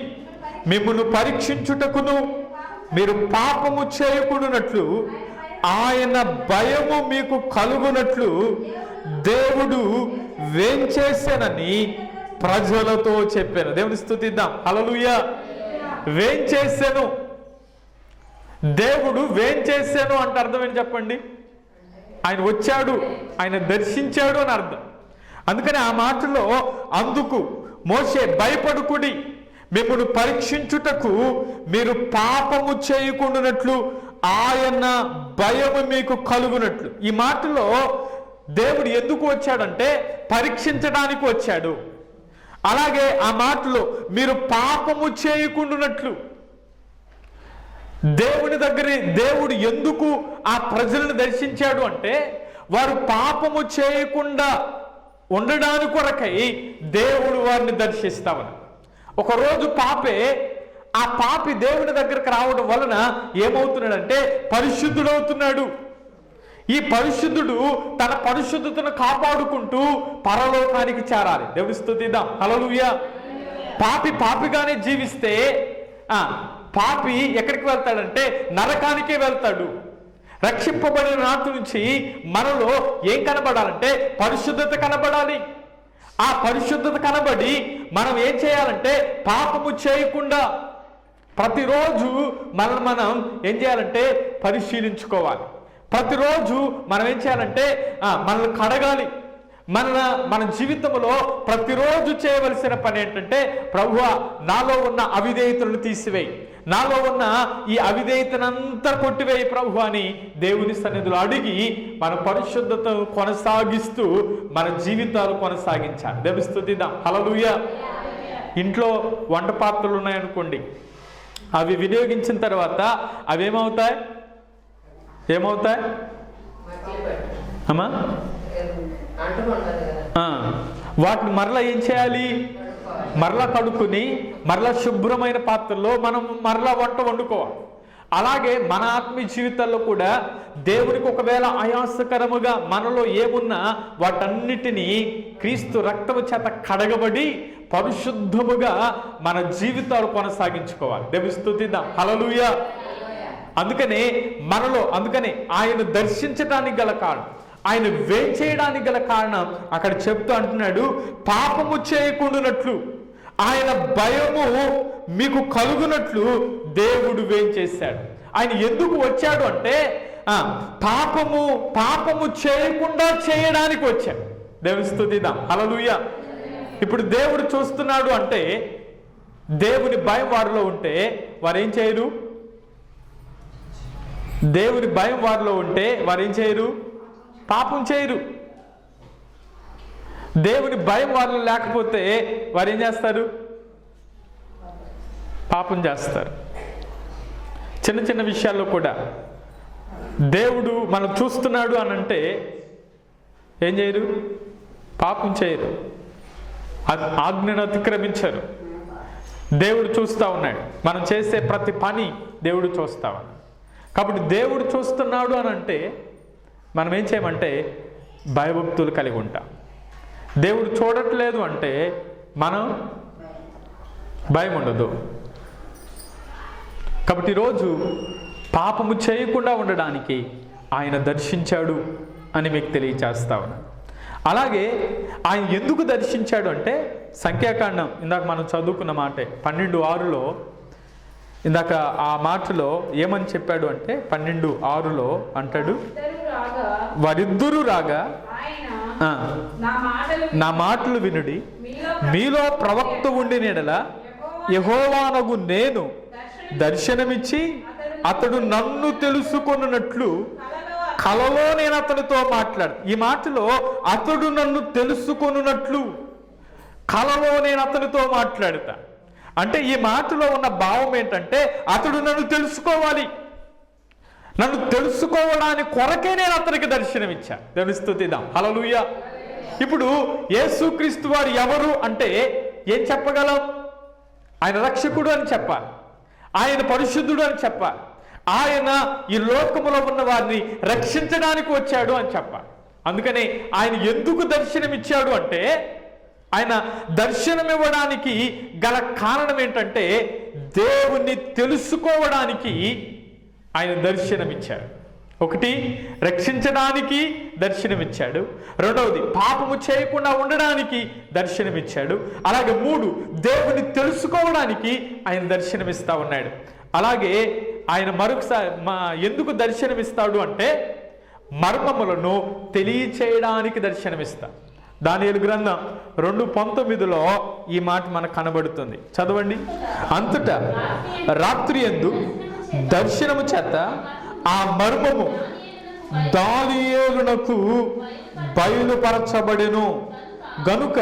మిమ్మును పరీక్షించుటకును మీరు పాపము చేయకున్నట్లు ఆయన భయము మీకు కలుగునట్లు దేవుడు వేంచేశానని ప్రజలతో చెప్పాను. దేవుని స్తుతిద్దాం, హల్లెలూయా. వేంచేశాను, దేవుడు వేంచేశాను అంటే అర్థం ఏంటి చెప్పండి? ఆయన వచ్చాడు, ఆయన దర్శించాడు అని అర్థం. అందుకని ఆ మాటలో అందుకు మోషే, భయపడుకుడి, మిమ్మును పరీక్షించుటకు మీరు పాపము చేయకుండానట్లు ఆయన భయము మీకు కలుగునట్లు. ఈ మాటలో దేవుడు ఎందుకు వచ్చాడంటే పరీక్షించడానికి వచ్చాడు. అలాగే ఆ మాటలో మీరు పాపము చేయకుండానట్లు, దేవుని దగ్గర దేవుడు ఎందుకు ఆ ప్రజలను దర్శించాడు అంటే వారు పాపము చేయకుండా ఉండడానికి కొరకై దేవుడు వారిని దర్శిస్తామని. ఒకరోజు ఆ పాపి దేవుని దగ్గరకు రావడం వలన ఏమవుతున్నాడంటే పరిశుద్ధుడవుతున్నాడు. ఈ పరిశుద్ధుడు తన పరిశుద్ధతను కాపాడుకుంటూ పరలోకానికి చేరాలి. దేవుని స్తుతిద్దాం, హల్లెలూయా. పాపిగానే జీవిస్తే పాపి ఎక్కడికి వెళ్తాడంటే నరకానికే వెళ్తాడు. రక్షింపబడిన నాటి నుంచి మనలో ఏం కనబడాలంటే పరిశుద్ధత కనబడాలి. ఆ పరిశుద్ధత కనబడి మనం ఏం చేయాలంటే పాపము చేయకుండా ప్రతిరోజు మనం ఏం చేయాలంటే పరిశీలించుకోవాలి. ప్రతిరోజు మనం ఏం చేయాలంటే మనల్ని కడగాలి. మన జీవితంలో ప్రతిరోజు చేయవలసిన పని ఏంటంటే, ప్రభువా నాలో ఉన్న అవిధేయతలను తీసివేయి, నాలో ఉన్న ఈ అవిధేయతనంతా కొట్టివేయి ప్రభు అని దేవుని సన్నిధిలో అడిగి మన పరిశుద్ధతను కొనసాగిస్తూ మన జీవితాలు కొనసాగించాలి. దేవుని స్తుతిద్దాం, హల్లెలూయా. ఇంట్లో వంట పాత్రలు ఉన్నాయనుకోండి, అవి వినియోగించిన తర్వాత అవి ఏమవుతాయి? అమ్మా, వాటిని మరలా ఏం చేయాలి? మరలా కడుక్కుని మరలా శుభ్రమైన పాత్రలో మనం మరలా వంట వండుకోవాలి. అలాగే మన ఆత్మీయ జీవితాల్లో కూడా దేవునికి ఒకవేళ ఆయాసకరముగా మనలో ఏమున్నా వాటన్నిటినీ క్రీస్తు రక్తము చేత కడగబడి పరిశుద్ధముగా మన జీవితాలు కొనసాగించుకోవాలి. దేవుని స్తుతిద్దాం, హల్లెలూయా. అందుకనే ఆయన దర్శించడానికి గల కారణం, ఆయన వేచేయడానికి గల కారణం అక్కడ చెప్తూ అంటున్నాడు, పాపము చేయకుండానట్లు ఆయన భయము మీకు కలుగునట్లు దేవుడు వేంచేశాడు. ఆయన ఎందుకు వచ్చాడు అంటే పాపము చేయకుండా చేయడానికి వచ్చాడు. దేవుని స్తుతిద్దాం, హల్లెలూయా. ఇప్పుడు దేవుడు చూస్తున్నాడు అంటే దేవుని భయం వారిలో ఉంటే వారు ఏం చేయరు? దేవుని భయం వారిలో ఉంటే వారు ఏం చేయరు? పాపం చేయరు. దేవుని భయం వారిలో లేకపోతే వారు ఏం చేస్తారు? పాపం చేస్తారు. చిన్న చిన్న విషయాల్లో కూడా దేవుడు మనం చూస్తున్నాడు అని అంటే ఏం చేయరు? పాపం చేయరు, ఆజ్ఞను అతిక్రమించరు. దేవుడు చూస్తూ ఉన్నాడు, మనం చేసే ప్రతి పని దేవుడు చూస్తా ఉన్నాడు. కాబట్టి దేవుడు చూస్తున్నాడు అని అంటే మనం ఏం చేయమంటే భయభక్తులు కలిగి ఉంటాం. దేవుడు చూడట్లేదు అంటే మనం భయం ఉండదు. కాబట్టి ఈరోజు పాపము చేయకుండా ఉండడానికి ఆయన దర్శించాడు అని మీకు తెలియచేస్తా ఉన్నాను. అలాగే ఆయన ఎందుకు దర్శించాడు అంటే సంఖ్యాకాండం ఇందాక మనం చదువుకున్న మాటే 12:6లో, ఇందాక ఆ మాటలో ఏమని చెప్పాడు అంటే 12:6లో అంటాడు, వారిద్దరూ రాగా నా మాటలు వినుడి, మీలో ప్రవక్త ఉండిన యెడల యెహోవానగు నేను దర్శనమిచ్చి అతడు నన్ను తెలుసుకొనున్నట్లు కలలో నేను అతనితో మాట్లాడు. ఈ మాటలో అతడు నన్ను తెలుసుకొనున్నట్లు కలలో నేను అతనితో మాట్లాడతా అంటే ఈ మాటలో ఉన్న భావం ఏంటంటే అతడు నన్ను తెలుసుకోవాలి, నన్ను తెలుసుకోవడానికి కొరకే నేను అతనికి దర్శనమిచ్చా. దేవుని స్తుతిద్దాం, హల్లెలూయా. ఇప్పుడు యేసుక్రీస్తు వారు ఎవరు అంటే ఏం చెప్పగలం? ఆయన రక్షకుడు అని చెప్పాలి, ఆయన పరిశుద్ధుడు అని చెప్పాలి, ఆయన ఈ లోకములో ఉన్న వారిని రక్షించడానికి వచ్చాడు అని చెప్పాలి. అందుకని ఆయన ఎందుకు దర్శనమిచ్చాడు అంటే, ఆయన దర్శనం ఇవ్వడానికి గల కారణం ఏంటంటే దేవుణ్ణి తెలుసుకోవడానికి ఆయన దర్శనమిచ్చాడు. ఒకటి, రక్షించడానికి దర్శనమిచ్చాడు. రెండవది, పాపము చేయకుండా ఉండడానికి దర్శనమిచ్చాడు. అలాగే 3, దేవుని తెలుసుకోవడానికి ఆయన దర్శనమిస్తా ఉన్నాడు. అలాగే ఆయన మరొకసారి ఎందుకు దర్శనమిస్తాడు అంటే మర్మములను తెలియచేయడానికి దర్శనమిస్తా. దానియేలు గ్రంథం 2:19లో ఈ మాట మనకు కనబడుతుంది, చదవండి. అంతటా రాత్రి యందు దర్శనము చేత ఆ మర్మము దానియేలునకు బయలుపరచబడెను గనుక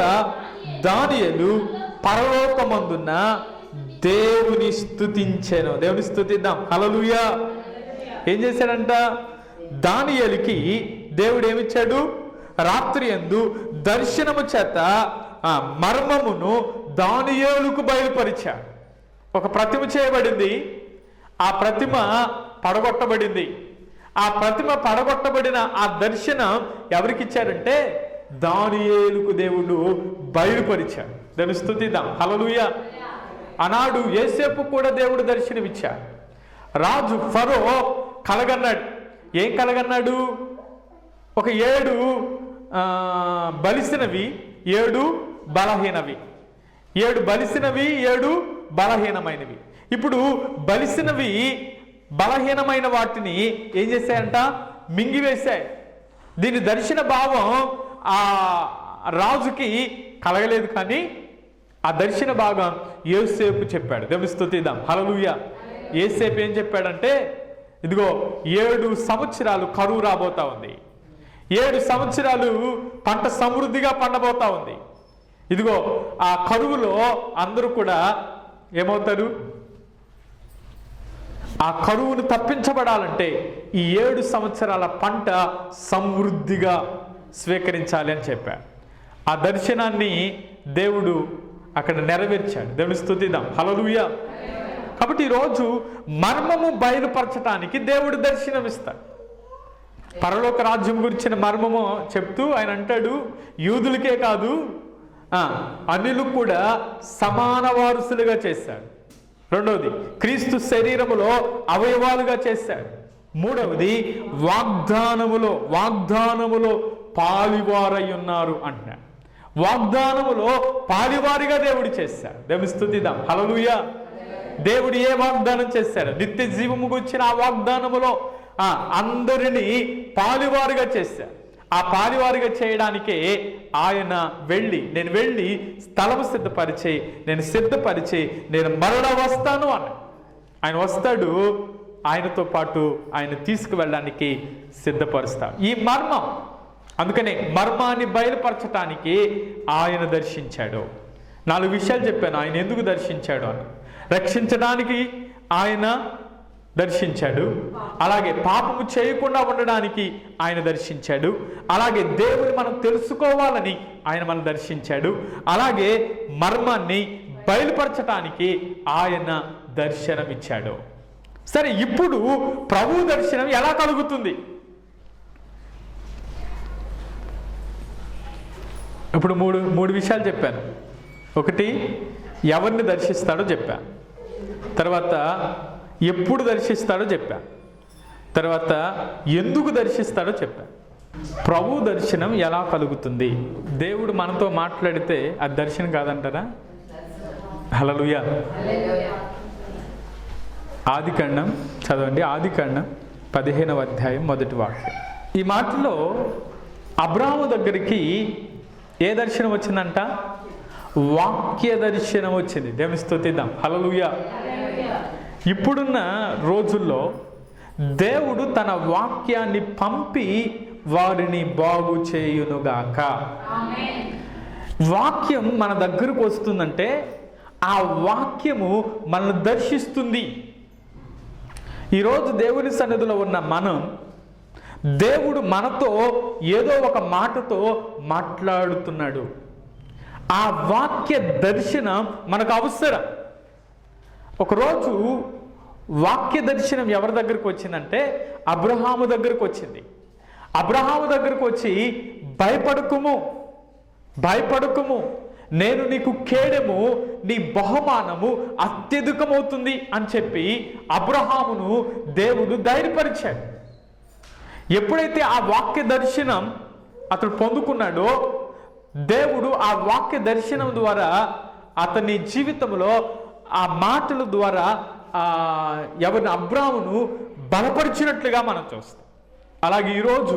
దానియేలు పరలోకమందున్న దేవుని స్తుతించెను. దేవుని స్తుతిద్దాం, హల్లెలూయా. ఏం చేశాడంట? దానియేలుకి దేవుడు ఏమిచ్చాడు? రాత్రి యందు దర్శనము చేత ఆ మర్మమును దానియేలుకు బయలుపరిచాడు. ఒక ప్రతిమ చేయబడింది, ఆ ప్రతిమ పడగొట్టబడింది. ఆ ప్రతిమ పడగొట్టబడిన ఆ దర్శనం ఎవరికి ఇచ్చారంటే దానియేలుకు దేవుడు బయలుపరిచాడు. దేవుని స్తుతిద్దాం, హల్లెలూయా. ఆనాడు యోసేపు కూడా దేవుడు దర్శనమిచ్చాడు. రాజు ఫరో కలగన్నాడు. ఏం కలగన్నాడు? ఒక 7 బలిసినవి 7 బలహీనవి, 7 బలిసినవి 7 బలహీనమైనవి. ఇప్పుడు బలిసినవి బలహీనమైన వాటిని ఏం చేశాయంట? మింగివేశాయి. దీని దర్శన భావం ఆ రాజుకి కలగలేదు, కానీ ఆ దర్శన భాగం యోసేపు చెప్పాడు. దేవుని స్తుతిద్దాం, హల్లెలూయా. యోసేపు ఏం చెప్పాడంటే, ఇదిగో 7 సంవత్సరాలు కరువు రాబోతా ఉంది, 7 సంవత్సరాలు పంట సమృద్ధిగా పండబోతా ఉంది. ఇదిగో ఆ కరువులో అందరూ కూడా ఏమవుతారు? ఆ కరువును తప్పించబడాలంటే ఈ 7 సంవత్సరాల పంట సమృద్ధిగా స్వీకరించాలి అని చెప్పాడు. ఆ దర్శనాన్ని దేవుడు అక్కడ నెరవేర్చాడు. దేవుని స్తుతిద్దాం, హల్లెలూయా. కాబట్టి ఈరోజు మర్మము బయలుపరచడానికి దేవుడు దర్శనమిస్తాడు. పరలోక రాజ్యం గురించిన మర్మము చెప్తూ ఆయన అంటాడు, యూదులకే కాదు అన్యులకు కూడా సమాన వారసులుగా చేశాడు. రెండవది, క్రీస్తు శరీరములో అవయవాలుగా చేశాడు. మూడవది, వాగ్దానములో పాలివారై ఉన్నారు అంటున్నాడు. వాగ్దానములో పాలివారిగా దేవుడు చేశాడు. దేవుని స్తుతిద్దాం, హల్లెలూయా. దేవుడు ఏ వాగ్దానం చేశాడు? నిత్య జీవము గురించిన ఆ వాగ్దానములో అందరినీ పాలివారుగా చేశాడు. ఆ పాలివారుగా చేయడానికే ఆయన నేను వెళ్ళి స్థలము సిద్ధపరిచి నేను మరలా వస్తాను అన్న. ఆయన వస్తాడు, ఆయనతో పాటు ఆయన తీసుకువెళ్ళడానికి సిద్ధపరుస్తాడు. ఈ మర్మం, అందుకనే మర్మాన్ని బయలుపరచడానికి ఆయన దర్శించాడు. 4 విషయాలు చెప్పాను ఆయన ఎందుకు దర్శించాడు అని. రక్షించడానికి ఆయన దర్శించాడు, అలాగే పాపము చేయకుండా ఉండడానికి ఆయన దర్శించాడు, అలాగే దేవుని మనం తెలుసుకోవాలని ఆయన మనం దర్శించాడు, అలాగే మర్మాన్ని బయలుపరచడానికి ఆయన దర్శనమిచ్చాడు. సరే, ఇప్పుడు ప్రభు దర్శనం ఎలా కలుగుతుంది? ఇప్పుడు మూడు విషయాలు చెప్పాను. ఒకటి, ఎవరిని దర్శిస్తాడో చెప్పాను. తర్వాత ఎప్పుడు దర్శిస్తాడో చెప్పాను. తర్వాత ఎందుకు దర్శిస్తాడో చెప్పాను. ప్రభు దర్శనం ఎలా కలుగుతుంది? దేవుడు మనతో మాట్లాడితే అది దర్శనం కాదంటారా? హల్లెలూయా. ఆదికాండం చదవండి. ఆదికాండం 15వ అధ్యాయం 1వ వాక్యం. ఈ మాటలో అబ్రాహాము దగ్గరికి ఏ దర్శనం వచ్చిందంట? వాక్య దర్శనం వచ్చింది. దేవుని స్తుతిద్దాం. హల్లెలూయా. ఇప్పుడున్న రోజుల్లో దేవుడు తన వాక్యాన్ని పంపి వారిని బాగు చేయునుగాక. వాక్యం మన దగ్గరకు వస్తుందంటే ఆ వాక్యము మనల్ని దర్శిస్తుంది. ఈరోజు దేవుని సన్నిధిలో ఉన్న మనం, దేవుడు మనతో ఏదో ఒక మాటతో మాట్లాడుతున్నాడు. ఆ వాక్య దర్శనం మనకు అవసరం. ఒకరోజు వాక్య దర్శనం ఎవరి దగ్గరకు వచ్చిందంటే అబ్రహాము దగ్గరకు వచ్చింది. అబ్రహాము దగ్గరకు వచ్చి భయపడకుము, నేను నీకు కేడెము, నీ బహుమానము అత్యధికమవుతుంది అని చెప్పి అబ్రహామును దేవుడు ధైర్యపరిచాడు. ఎప్పుడైతే ఆ వాక్య దర్శనం అతడు పొందుకున్నాడో దేవుడు ఆ వాక్య దర్శనం ద్వారా అతని జీవితంలో ఆ మాటల ద్వారా ఎవరిని అబ్రాహామును బలపరిచినట్లుగా మనం చూస్తాం. అలాగే ఈరోజు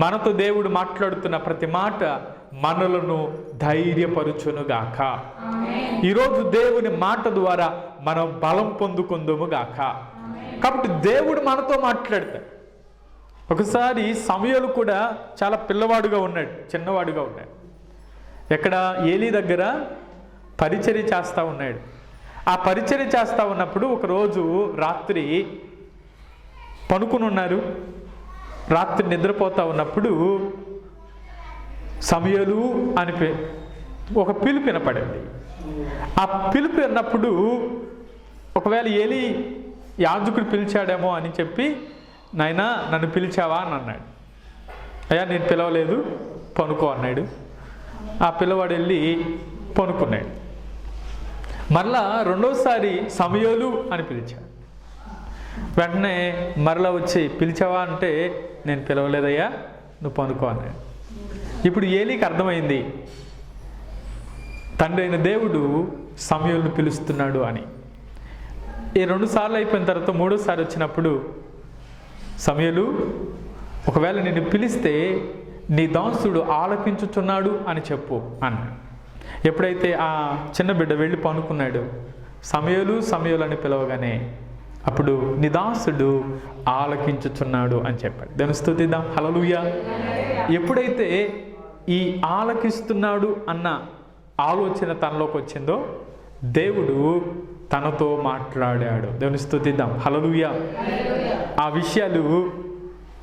మనతో దేవుడు మాట్లాడుతున్న ప్రతి మాట మనలను ధైర్యపరుచునుగాక. ఈరోజు దేవుని మాట ద్వారా మనం బలం పొందుకుందుముగాక. కాబట్టి దేవుడు మనతో మాట్లాడతాడు. ఒకసారి సమూయేలు కూడా చాలా పిల్లవాడుగా ఉన్నాడు, చిన్నవాడుగా ఉన్నాడు. ఎక్కడ? ఏలీ దగ్గర పరిచర్య చేస్తూ ఉన్నాడు. ఆ పరిచర్య చేస్తూ ఉన్నప్పుడు ఒకరోజు రాత్రి పనుకుని ఉన్నారు. రాత్రి నిద్రపోతూ ఉన్నప్పుడు సమూయేలు అని ఒక పిలుపు వినపడింది. ఆ పిలుపు విన్నప్పుడు ఒకవేళ ఏలీ యాజకుడు పిలిచాడేమో అని చెప్పి, నాయనా నన్ను పిలిచావా అని అన్నాడు. అయ్యా నేను పిలవలేదు, పనుకో అన్నాడు. ఆ పిల్లవాడు వెళ్ళి పనుకున్నాడు. మరలా రెండోసారి సమూయేలు అని పిలిచాడు. వెంటనే మరలా వచ్చి పిలిచావా అంటే నేను పిలవలేదయ్యా, నువ్వు పనుకో అన్నాడు. ఇప్పుడు ఏలీకి అర్థమైంది తండ్రి అయిన దేవుడు సమూయేలును పిలుస్తున్నాడు అని. ఈ 2 సార్లు అయిపోయిన తర్వాత 3వ సారి వచ్చినప్పుడు, సమూయేలు ఒకవేళ నిన్ను పిలిస్తే నీ దాసుడు ఆలకించుచున్నాడు అని చెప్పు అన్నాడు. ఎప్పుడైతే ఆ చిన్న బిడ్డ వెళ్ళి పనుకున్నాడు, సమూయేలు అని పిలవగానే అప్పుడు నీ దాసుడు ఆలకించుచున్నాడు అని చెప్పాడు. దాన్ని స్తుతిద్దాం. హల్లెలూయా. ఎప్పుడైతే ఈ ఆలకిస్తున్నాడు అన్న ఆలోచన తనలోకి వచ్చిందో దేవుడు తనతో మాట్లాడాడు. దేవుని స్తుతిద్దాం. హల్లెలూయా. ఆ విషయాలు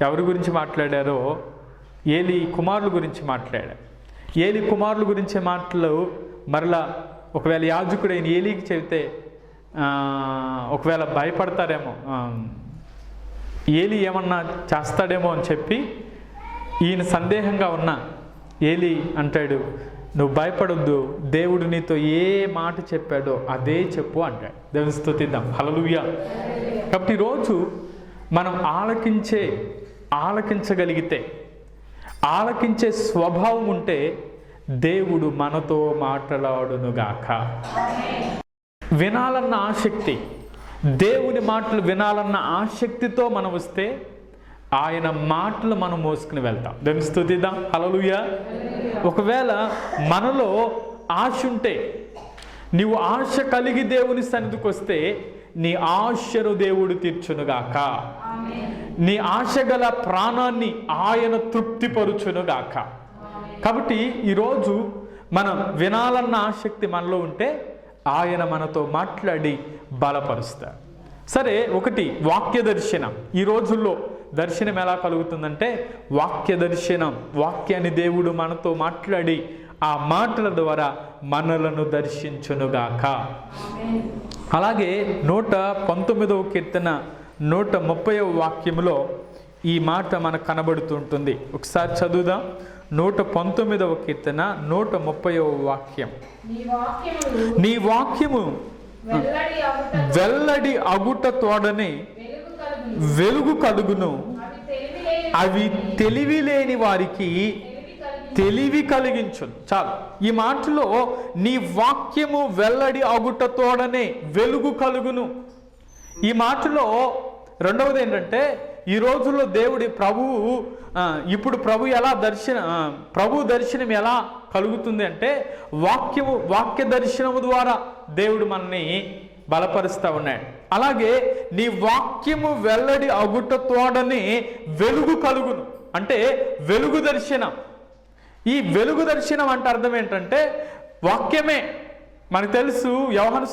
ఎవరి గురించి మాట్లాడారో ఏలీ కుమారుల గురించి మాట్లాడారు. ఏలీ కుమారుల గురించే మాటలు మరలా ఒకవేళ యాజకుడైన ఏలీకి చెబితే ఒకవేళ భయపడతారేమో, ఏలీ ఏమన్నా చేస్తాడేమో అని చెప్పి ఈయన సందేహంగా ఉన్న ఏలీ అంటాడు, నువ్వు భయపడొద్దు, దేవుడు నీతో ఏ మాట చెప్పాడో అదే చెప్పు అంటాడు. దేవుని స్తుతిద్దాం. హల్లెలూయా. కాబట్టి ఈరోజు మనం ఆలకించగలిగితే, ఆలకించే స్వభావం ఉంటే దేవుడు మనతో మాట్లాడునుగాక. వినాలన్న ఆసక్తి, దేవుని మాటలు వినాలన్న ఆసక్తితో మనం వస్తే ఆయన మాటలు మనం మోసుకుని వెళ్తాం. దేవుని స్తుతిద్దాం. హల్లెలూయా. ఒకవేళ మనలో ఆశ ఉంటే, నీవు ఆశ కలిగి దేవుని సన్నిధికి వస్తే నీ ఆశను దేవుడు తీర్చునుగాక. నీ ఆశ గల ప్రాణాన్ని ఆయన తృప్తిపరుచునుగాక. కాబట్టి ఈరోజు మనం వినాలన్న ఆసక్తి మనలో ఉంటే ఆయన మనతో మాట్లాడి బలపరుస్తాడు. సరే, ఒకటి వాక్య దర్శనం. ఈ రోజుల్లో దర్శనం ఎలా కలుగుతుందంటే వాక్య దర్శనం. వాక్యాన్ని దేవుడు మనతో మాట్లాడి ఆ మాటల ద్వారా మనలను దర్శించునుగాక. అలాగే 119వ కీర్తన 130వ వాక్యములో ఈ మాట మనకు కనబడుతుంటుంది. ఒకసారి చదువుదాం. 119వ కీర్తన 130వ వాక్యం. నీ వాక్యము వెల్లడి అగుట తోడని వెలుగు కలుగును, అవి తెలివి లేని వారికి తెలివి కలిగించును. చాలు. ఈ మాటలో నీ వాక్యము వెల్లడి అగుటతోడనే వెలుగు కలుగును. ఈ మాటలో రెండవది ఏంటంటే, ఈ రోజుల్లో దేవుడి ప్రభువు ఇప్పుడు ప్రభు దర్శనం ఎలా కలుగుతుంది అంటే, వాక్య దర్శనము ద్వారా దేవుడు మనల్ని బలపరుస్తూ ఉన్నాడు. అలాగే నీ వాక్యము వెల్లడి అగుటతోడనే వెలుగు కలుగును అంటే వెలుగు దర్శనం. ఈ వెలుగు దర్శనం అంటే అర్థం ఏంటంటే వాక్యమే. మనకు తెలుసు యోహాను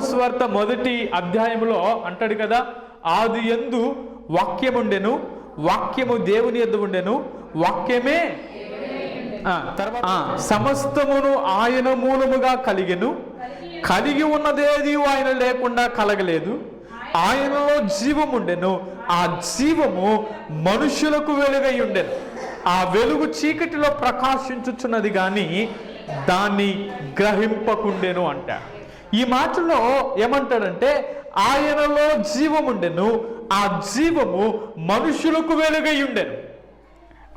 సువార్త మొదటి అధ్యాయంలో అంటాడు కదా, ఆది యందు వాక్యముండెను, వాక్యము దేవుని యొద్ద ఉండెను, వాక్యమే తర్వాత సమస్తమును ఆయన మూలముగా కలిగెను, కలిగి ఉన్నదేది ఆయన లేకుండా కలగలేదు, ఆయనలో జీవముండెను, ఆ జీవము మనుషులకు వెలుగై ఉండెను, ఆ వెలుగు చీకటిలో ప్రకాశించుచున్నది కానీ దాన్ని గ్రహింపకుండెను అంట. ఈ మాటలో ఏమంటాడంటే, ఆయనలో జీవముండెను, ఆ జీవము మనుషులకు వెలుగై ఉండెను.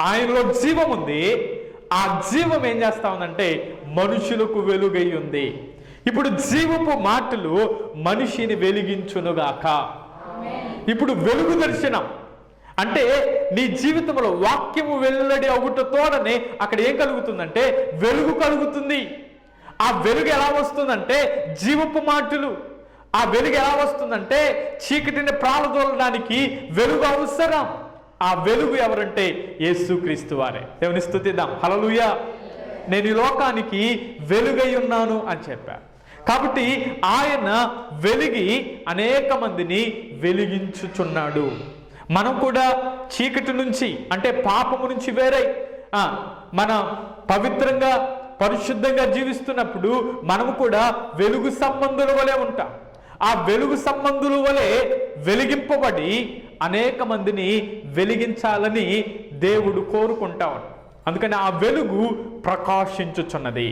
ఆయనలో జీవం ఉంది, ఆ జీవం ఏం చేస్తా ఉందంటే మనుషులకు వెలుగై ఉంది. ఇప్పుడు జీవపు మాటలు మనిషిని వెలిగించునుగాక. ఇప్పుడు వెలుగు దర్శనం అంటే నీ జీవితంలో వాక్యము వెల్లడి అవుటతోడనే అక్కడ ఏం కలుగుతుందంటే వెలుగు కలుగుతుంది. ఆ వెలుగు ఎలా వస్తుందంటే జీవపు మాటలు. ఆ వెలుగు ఎలా వస్తుందంటే చీకటిని ప్రాలదోలడానికి వెలుగు అవసరం. ఆ వెలుగు ఎవరంటే యేసుక్రీస్తు వారే. దేవుని స్తుతిద్దాం. హల్లెలూయా. నేను ఈ లోకానికి వెలుగై ఉన్నాను అని చెప్పారు. కాబట్టి ఆయన వెలిగి అనేక మందిని వెలిగించుచున్నాడు. మనం కూడా చీకటి నుంచి అంటే పాపము నుంచి వేరై మన పవిత్రంగా పరిశుద్ధంగా జీవిస్తున్నప్పుడు మనము కూడా వెలుగు సంబంధుల వలె ఉంటాం. ఆ వెలుగు సంబంధుల వలె వెలిగింపబడి అనేక మందిని వెలిగించాలని దేవుడు కోరుకుంటాడు. అందుకని ఆ వెలుగు ప్రకాశించుచున్నది.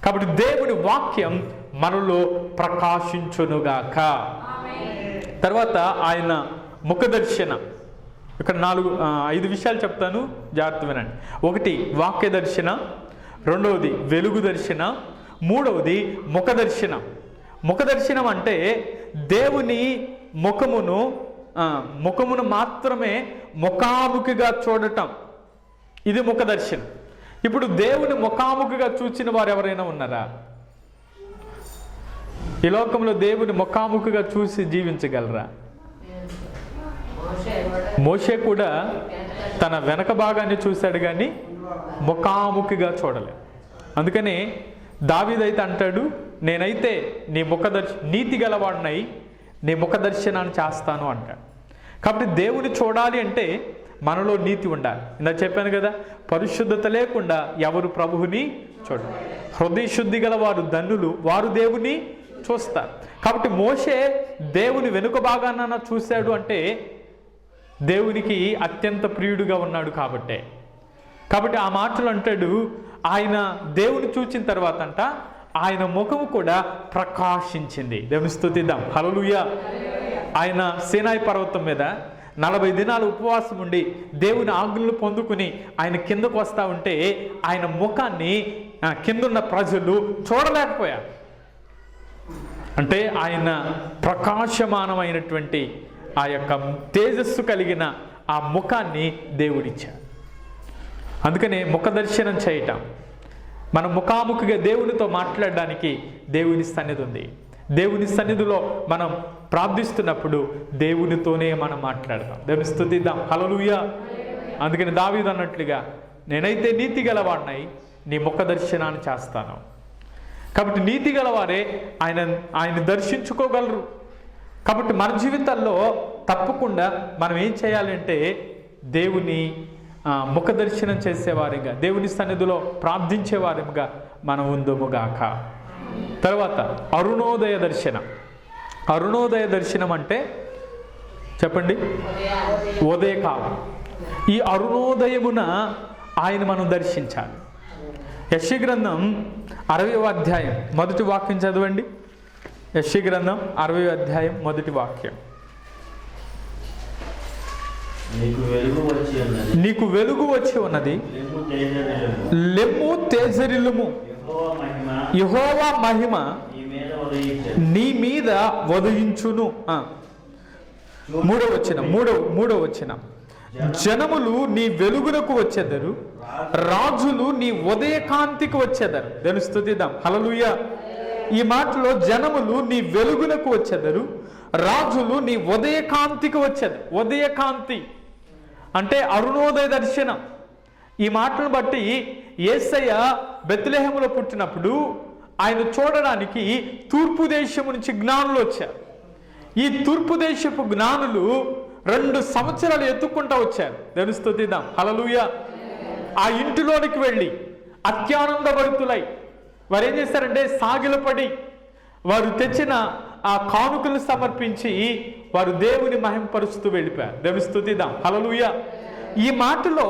కాబట్టి దేవుడి వాక్యం మనలో ప్రకాశించునుగాక. తర్వాత ఆయన ముఖదర్శనం. ఇక్కడ 5 విషయాలు చెప్తాను, జాగ్రత్త వినండి. 1 వాక్య దర్శన, 2వది వెలుగు దర్శన, 3వది ముఖ దర్శనం. ముఖ దర్శనం అంటే దేవుని ముఖమును మాత్రమే ముఖాముఖిగా చూడటం. ఇది ముఖ దర్శనం. ఇప్పుడు దేవుని ముఖాముఖిగా చూచిన వారు ఎవరైనా ఉన్నారా? ఈ లోకంలో దేవుని ముఖాముఖిగా చూసి జీవించగలరా? మోషే కూడా తన వెనక భాగాన్ని చూశాడు కానీ ముఖాముఖిగా చూడలేదు. అందుకని దావీదైతే అంటాడు, నేనైతే నీ నీతి గలవాడినై నీ ముఖ దర్శనాన్ని చేస్తాను అంటాడు. కాబట్టి దేవుని చూడాలి అంటే మనలో నీతి ఉండాలి. ఇందాక చెప్పాను కదా, పరిశుద్ధత లేకుండా ఎవరు ప్రభువుని చూడరు. హృదయ శుద్ధి గల వారు ధన్యులు, వారు దేవుని చూస్తారు. కాబట్టి మోషే దేవుని వెనుక భాగాన చూశాడు అంటే దేవునికి అత్యంత ప్రియుడుగా ఉన్నాడు కాబట్టి ఆ మాటలు అంటాడు, ఆయన దేవుని చూచిన తర్వాత అంట ఆయన ముఖము కూడా ప్రకాశించింది. దేవుని స్తుతిద్దాం. హల్లెలూయా. ఆయన సీనాయి పర్వతం మీద 40 దినాలు ఉపవాసం ఉండి దేవుని ఆజ్ఞలు పొందుకుని ఆయన కిందకు వస్తూ ఉంటే ఆయన ముఖాన్ని కిందున్న ప్రజలు చూడలేకపోయారు. అంటే ఆయన ప్రకాశమానమైనటువంటి ఆ యొక్క తేజస్సు కలిగిన ఆ ముఖాన్ని దేవుడిచ్చాడు. అందుకనే ముఖ దర్శనం చేయటం, మనం ముఖాముఖిగా దేవునితో మాట్లాడడానికి దేవుని సన్నిధి ఉంది. దేవుని సన్నిధిలో మనం ప్రార్థిస్తున్నప్పుడు దేవునితోనే మనం మాట్లాడతాం. దేవుని స్తుతిద్దాం. హల్లెలూయా. అందుకని దావీదు అన్నట్లుగా, నేనైతే నీతి గలవాడినై నీ ముఖ దర్శనాన్ని చేస్తాను. కాబట్టి నీతి గలవారే ఆయన దర్శించుకోగలరు. కాబట్టి మన జీవితాల్లో తప్పకుండా మనం ఏం చేయాలంటే దేవుని ముఖ దర్శనం చేసేవారిగా, దేవుని సన్నిధిలో ప్రార్థించేవారిగా మనం ఉందుముగాక. తర్వాత అరుణోదయ దర్శనం. అరుణోదయ దర్శనం అంటే చెప్పండి, ఉదయకాలం. ఈ అరుణోదయమున ఆయన మనం దర్శించాలి. యెషయా గ్రంథం 60వ అధ్యాయం మొదటి వాక్యం చదవండి. యెషయా గ్రంథం 60వ అధ్యాయం మొదటి వాక్యం. నీకు వెలుగు వచ్చి ఉన్నది, లెమ్ము తేజరిల్లుము, యెహోవా మహిమ నీ మీద ఉదయించును. మూడవ వచనం జనములు నీ వెలుగునకు వచ్చెదరు, రాజులు నీ ఉదయకాంతికి వచ్చెదరు. దాన్ని స్తుతిద్దాం. హల్లెలూయా. ఈ మాటలో జనములు నీ వెలుగునకు వచ్చెదరు, రాజులు నీ ఉదయకాంతికి వచ్చేది. ఉదయకాంతి అంటే అరుణోదయ దర్శనం. ఈ మాటను బట్టి యేసయ్య బెత్లెహేములో పుట్టినప్పుడు ఆయన చూడడానికి తూర్పు దేశం నుంచి జ్ఞానులు వచ్చారు. ఈ తూర్పు దేశపు జ్ఞానులు 2 సంవత్సరాలు ఎత్తుక్కుంటూ వచ్చారు. దేవుని స్తుతిద్దాం. హల్లెలూయా. ఆ ఇంటిలోనికి వెళ్ళి అత్యానందభరితులై వారు ఏం చేశారంటే సాగిలపడి వారు తెచ్చిన ఆ కానుకలు సమర్పించి వారు దేవుని మహింపరుస్తూ వెళ్ళిపోయారు. దేవుని స్తుతిద్దాం. హల్లెలూయా. ఈ మాటలో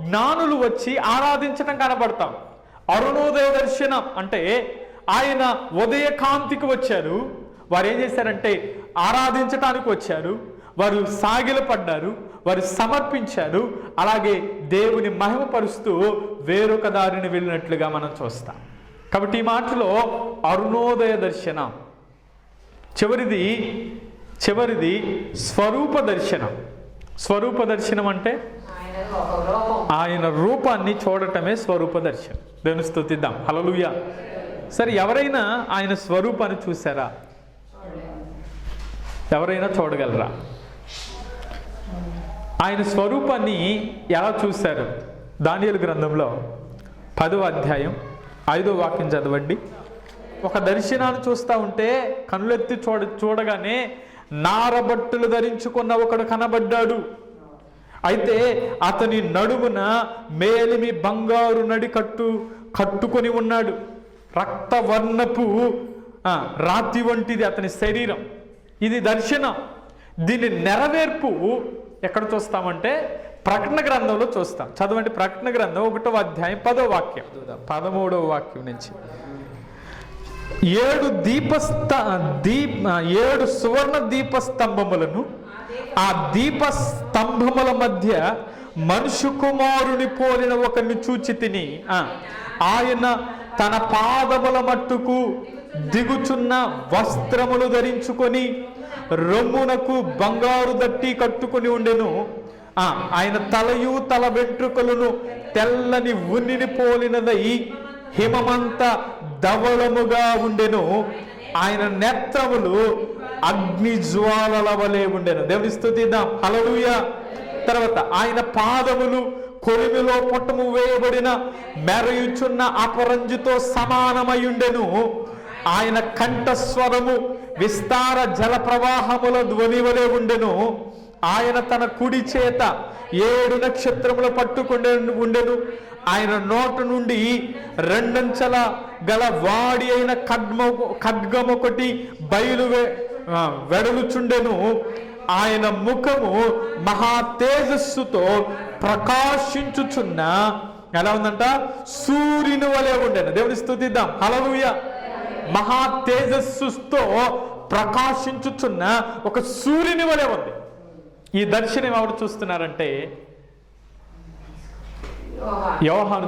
జ్ఞానులు వచ్చి ఆరాధించడం కనబడతాం. అరుణోదయ దర్శనం అంటే ఆయన ఉదయకాంతికి వచ్చారు. వారు ఏం చేశారంటే ఆరాధించటానికి వచ్చారు. వారు సాగిలపడ్డారు, వారు సమర్పించారు. అలాగే దేవుని మహిమపరుస్తూ వేరొక దారిని వెళ్ళినట్లుగా మనం చూస్తాం. కాబట్టి ఈ మాటలో అరుణోదయ దర్శనం. చివరిది స్వరూప దర్శనం. స్వరూప దర్శనం అంటే ఆయన రూపాన్ని చూడటమే స్వరూప దర్శనం. దేవుని స్తుతిద్దాం. హల్లెలూయా. సరే, ఎవరైనా ఆయన స్వరూపాన్ని చూసారా? ఎవరైనా చూడగలరా? ఆయన స్వరూపాన్ని ఎలా చూశారు? దానియేలు గ్రంథంలో 10వ అధ్యాయం 5వ వాక్యం చదవండి. ఒక దర్శనాన్ని చూస్తూ ఉంటే కనులెత్తి చూడగానే నారబట్టులు ధరించుకున్న ఒకడు కనబడ్డాడు. అయితే అతని నడుమున మేలిమి బంగారు కట్టుకొని ఉన్నాడు. రక్తవర్ణపు రాతి వంటిది అతని శరీరం. ఇది దర్శనం. దీని నెరవేర్పు ఎక్కడ చూస్తామంటే ప్రకటన గ్రంథంలో చూస్తాం. చదవండి. ప్రకటన గ్రంథం 1వ అధ్యాయం 10వ వాక్యం 13వ వాక్యం నుంచి. 7 సువర్ణ దీపస్తంభములను, ఆ దీపస్తంభముల మధ్య మనుషు కుమారుని పోలిన ఒకరిని చూచి తిని, ఆయన తన పాదముల మట్టుకు దిగుచున్న వస్త్రములు ధరించుకొని రొమ్మునకు బంగారు దట్టి కట్టుకుని ఉండెను. ఆయన తలయు తల వెంట్రుకలను తెల్లని ఉన్నిని పోలినదై హిమమంత ధవళముగా ఉండెను. ఆయన నేత్రములు అగ్ని జ్వాలల వలె ఉండెను. దేవుని స్తుతిద్దాం. హల్లెలూయా. తర్వాత ఆయన పాదములు కొలిమిలో పొట్టము వేయబడిన మెరయుచున్న అపరంజితో సమానమై ఉండెను. ఆయన కంఠస్వరము విస్తార జల ప్రవాహముల ధ్వని వలె ఉండెను. ఆయన తన కుడి చేత 7 నక్షత్రములు పట్టుకుండే ఉండెను. ఆయన నోట నుండి 2 అంచెల గల వాడి అయిన ఖడ్గమొకటి వెడలుచుండెను. ఆయన ముఖము మహా తేజస్సుతో ప్రకాశించుచున్న, ఎలా ఉందంట, సూర్యుని వలె ఉండెను. దేవుని స్తుతిద్దాం. హల్లెలూయా. మహా తేజస్సుతో ప్రకాశించుచున్న ఒక సూర్యుని వలె ఉంది. ఈ దర్శనం ఎవరు చూస్తున్నారంటే యోహాను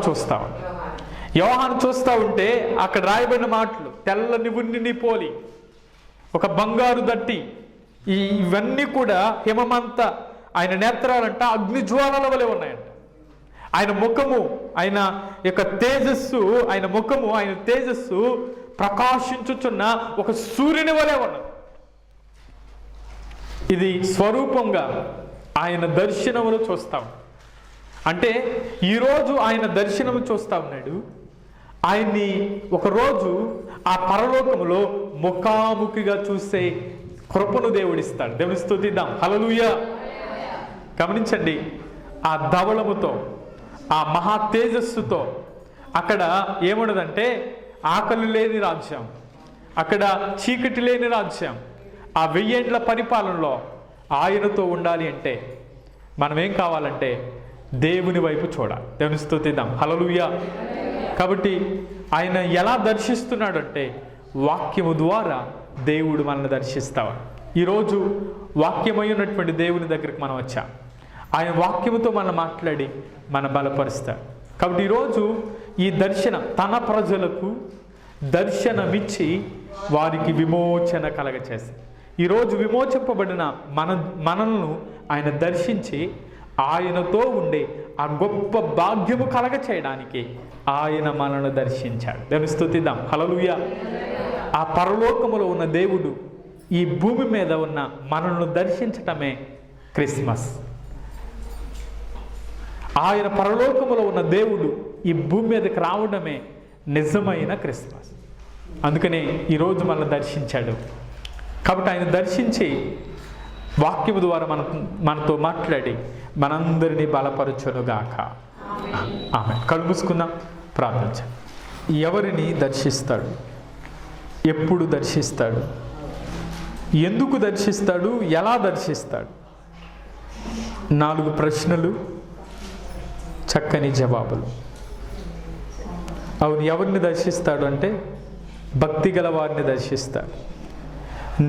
చూస్తా ఉంటే అక్కడ రాయబడిన మాటలు తెల్లని ఉన్ని పోలి ఒక బంగారు దట్టి, ఇవన్నీ కూడా హిమమంత ఆయన నేత్రాలంట అగ్ని జ్వాలల వలె ఉన్నాయంట. ఆయన ముఖము, ఆయన యొక్క తేజస్సు, ఆయన ముఖము, ఆయన తేజస్సు ప్రకాశించుచున్న ఒక సూర్యుని వలె ఉన్నది. ఇది స్వరూపంగా ఆయన దర్శనములు చూస్తాం. అంటే ఈరోజు ఆయన దర్శనము చూస్తా ఉన్నాడు. ఆయన్ని ఒకరోజు ఆ పరలోకములో ముఖాముఖిగా చూసే కృపను దేవుడిస్తాడు. దేవుని స్తుతిద్దాం. హల్లెలూయా. గమనించండి. ఆ ధవళముతో, ఆ మహా తేజస్సుతో అక్కడ ఏమున్నదంటే ఆకలి లేని రాజ్యం, అక్కడ చీకటి లేని రాజ్యం. ఆ 1000 ఏండ్ల పరిపాలనలో ఆయనతో ఉండాలి అంటే మనం ఏం కావాలంటే దేవుని వైపు చూడాలి. దేవుని స్తుతిద్దాం. హల్లెలూయా. కాబట్టి ఆయన ఎలా దర్శిస్తున్నాడంటే వాక్యము ద్వారా దేవుడు మనల్ని దర్శిస్తాడు. ఈరోజు వాక్యమై ఉన్నటువంటి దేవుని దగ్గరికి మనం వచ్చాం. ఆయన వాక్యముతో మనం మాట్లాడి మన బలపరుస్తాడు. కాబట్టి ఈరోజు ఈ దర్శనం తన ప్రజలకు దర్శనమిచ్చి వారికి విమోచన కలగచేస్తాడు. ఈరోజు విమోచింపబడిన మనల్ని ఆయన దర్శించి ఆయనతో ఉండే ఆ గొప్ప భాగ్యము కలగ చేయడానికి ఆయన మనల్ని దర్శించాడు. దేవుని స్తుతిద్దాం. హల్లెలూయా. ఆ పరలోకములో ఉన్న దేవుడు ఈ భూమి మీద ఉన్న మనల్ని దర్శించటమే క్రిస్మస్. ఆయన పరలోకములో ఉన్న దేవుడు ఈ భూమి మీదకి రావడమే నిజమైన క్రిస్మస్. అందుకనే ఈరోజు మనల్ని దర్శించాడు. కాబట్టి ఆయన దర్శించి వాక్యము ద్వారా మనతో మాట్లాడి మనందరినీ బలపరచునుగాక. ఆమె కళ్ళు మూసుకుందాం, ప్రార్థించాలి. ఎవరిని దర్శిస్తాడు? ఎప్పుడు దర్శిస్తాడు? ఎందుకు దర్శిస్తాడు? ఎలా దర్శిస్తాడు? 4 ప్రశ్నలు, చక్కని జవాబులు. అవును, ఎవరిని దర్శిస్తాడు అంటే భక్తి గల వారిని దర్శిస్తాడు.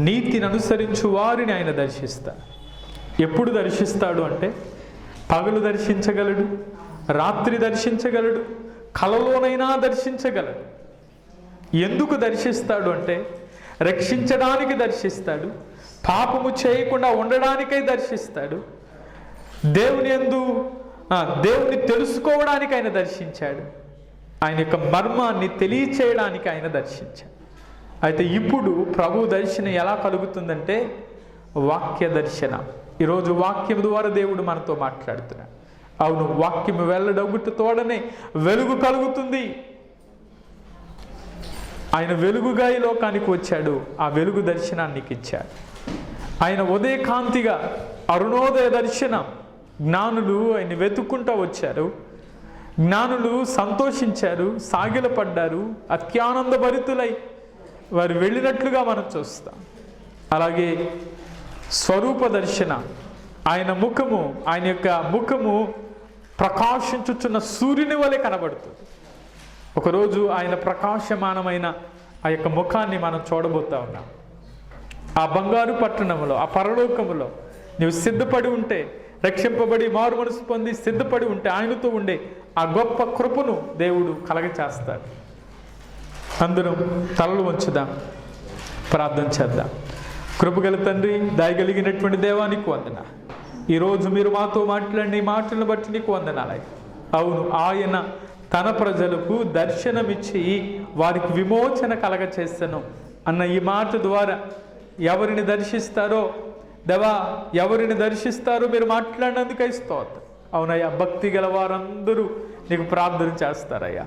నీతిని అనుసరించు వారిని ఆయన దర్శిస్తాడు. ఎప్పుడు దర్శిస్తాడు అంటే పగలు దర్శించగలడు, రాత్రి దర్శించగలడు, కలలోనైనా దర్శించగలడు. ఎందుకు దర్శిస్తాడు అంటే రక్షించడానికి దర్శిస్తాడు, పాపము చేయకుండా ఉండడానికై దర్శిస్తాడు, దేవుని తెలుసుకోవడానికి ఆయన దర్శించాడు, ఆయన యొక్క మర్మాన్ని తెలియచేయడానికి ఆయన దర్శించాడు. అయితే ఇప్పుడు ప్రభు దర్శనం ఎలా కలుగుతుందంటే వాక్య దర్శనం. ఈరోజు వాక్యం ద్వారా దేవుడు మనతో మాట్లాడుతున్నాడు. అవును, వాక్యం వెళ్ళడగుట్టు తోడనే వెలుగు కలుగుతుంది. ఆయన వెలుగుగా ఈ లోకానికి వచ్చాడు. ఆ వెలుగు దర్శనాన్ని ఇచ్చాడు. ఆయన ఉదయకాంతిగా అరుణోదయ దర్శనం. జ్ఞానులు ఆయన వెతుక్కుంటూ వచ్చారు. జ్ఞానులు సంతోషించారు, సాగిలపడ్డారు, అత్యానంద భరితులై వారు వెళ్ళినట్లుగా మనం చూస్తాం. అలాగే స్వరూప దర్శన, ఆయన యొక్క ముఖము ప్రకాశించుచున్న సూర్యుని వలె కనబడుతుంది. ఒకరోజు ఆయన ప్రకాశమానమైన ఆ యొక్క ముఖాన్ని మనం చూడబోతా ఉన్నాం. ఆ బంగారు పట్టణంలో, ఆ పరలోకములో నీవు సిద్ధపడి ఉంటే, రక్షింపబడి మారు మనసు పొంది సిద్ధపడి ఉంటే ఆయనతో ఉండే ఆ గొప్ప కృపను దేవుడు కలగచేస్తాడు. అందరం తలలు వంచుదాం, ప్రార్థన చేద్దాం. కృపగల తండ్రి, దయగలిగినటువంటి దేవానికి వందన. ఈరోజు మీరు మాతో మాట్లాడిన మాటలను బట్టి నీకు వందనాలయ్య. అవును, ఆయన తన ప్రజలకు దర్శనమిచ్చి వారికి విమోచన కలగచేస్తాను అన్న ఈ మాట ద్వారా ఎవరిని దర్శిస్తారో దేవా, ఎవరిని దర్శిస్తారో మీరు మాట్లాడినందుకై స్తోత్రం. అవునయ్యా, భక్తి గల వారందరూ నీకు ప్రార్థన చేస్తారయ్యా.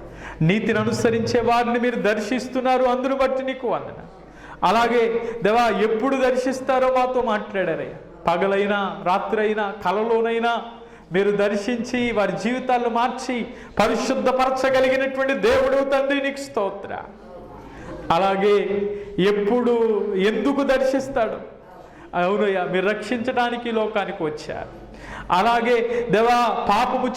నీతిని అనుసరించే వారిని మీరు దర్శిస్తున్నారు, అందును బట్టి నీకు వందన. అలాగే దేవా, ఎప్పుడు దర్శిస్తారో మాతో మాట్లాడారయ్యా. పగలైనా రాత్రైనా కలలోనైనా మీరు దర్శించి వారి జీవితాలను మార్చి పరిశుద్ధపరచగలిగినటువంటి దేవుడు తండ్రి నీకు స్తోత్ర. అలాగే ఎప్పుడు ఎందుకు దర్శిస్తాడు? అవునయ్యా, మీరు రక్షించడానికి లోకానికి వచ్చారు. అలాగే దేవా, పాపము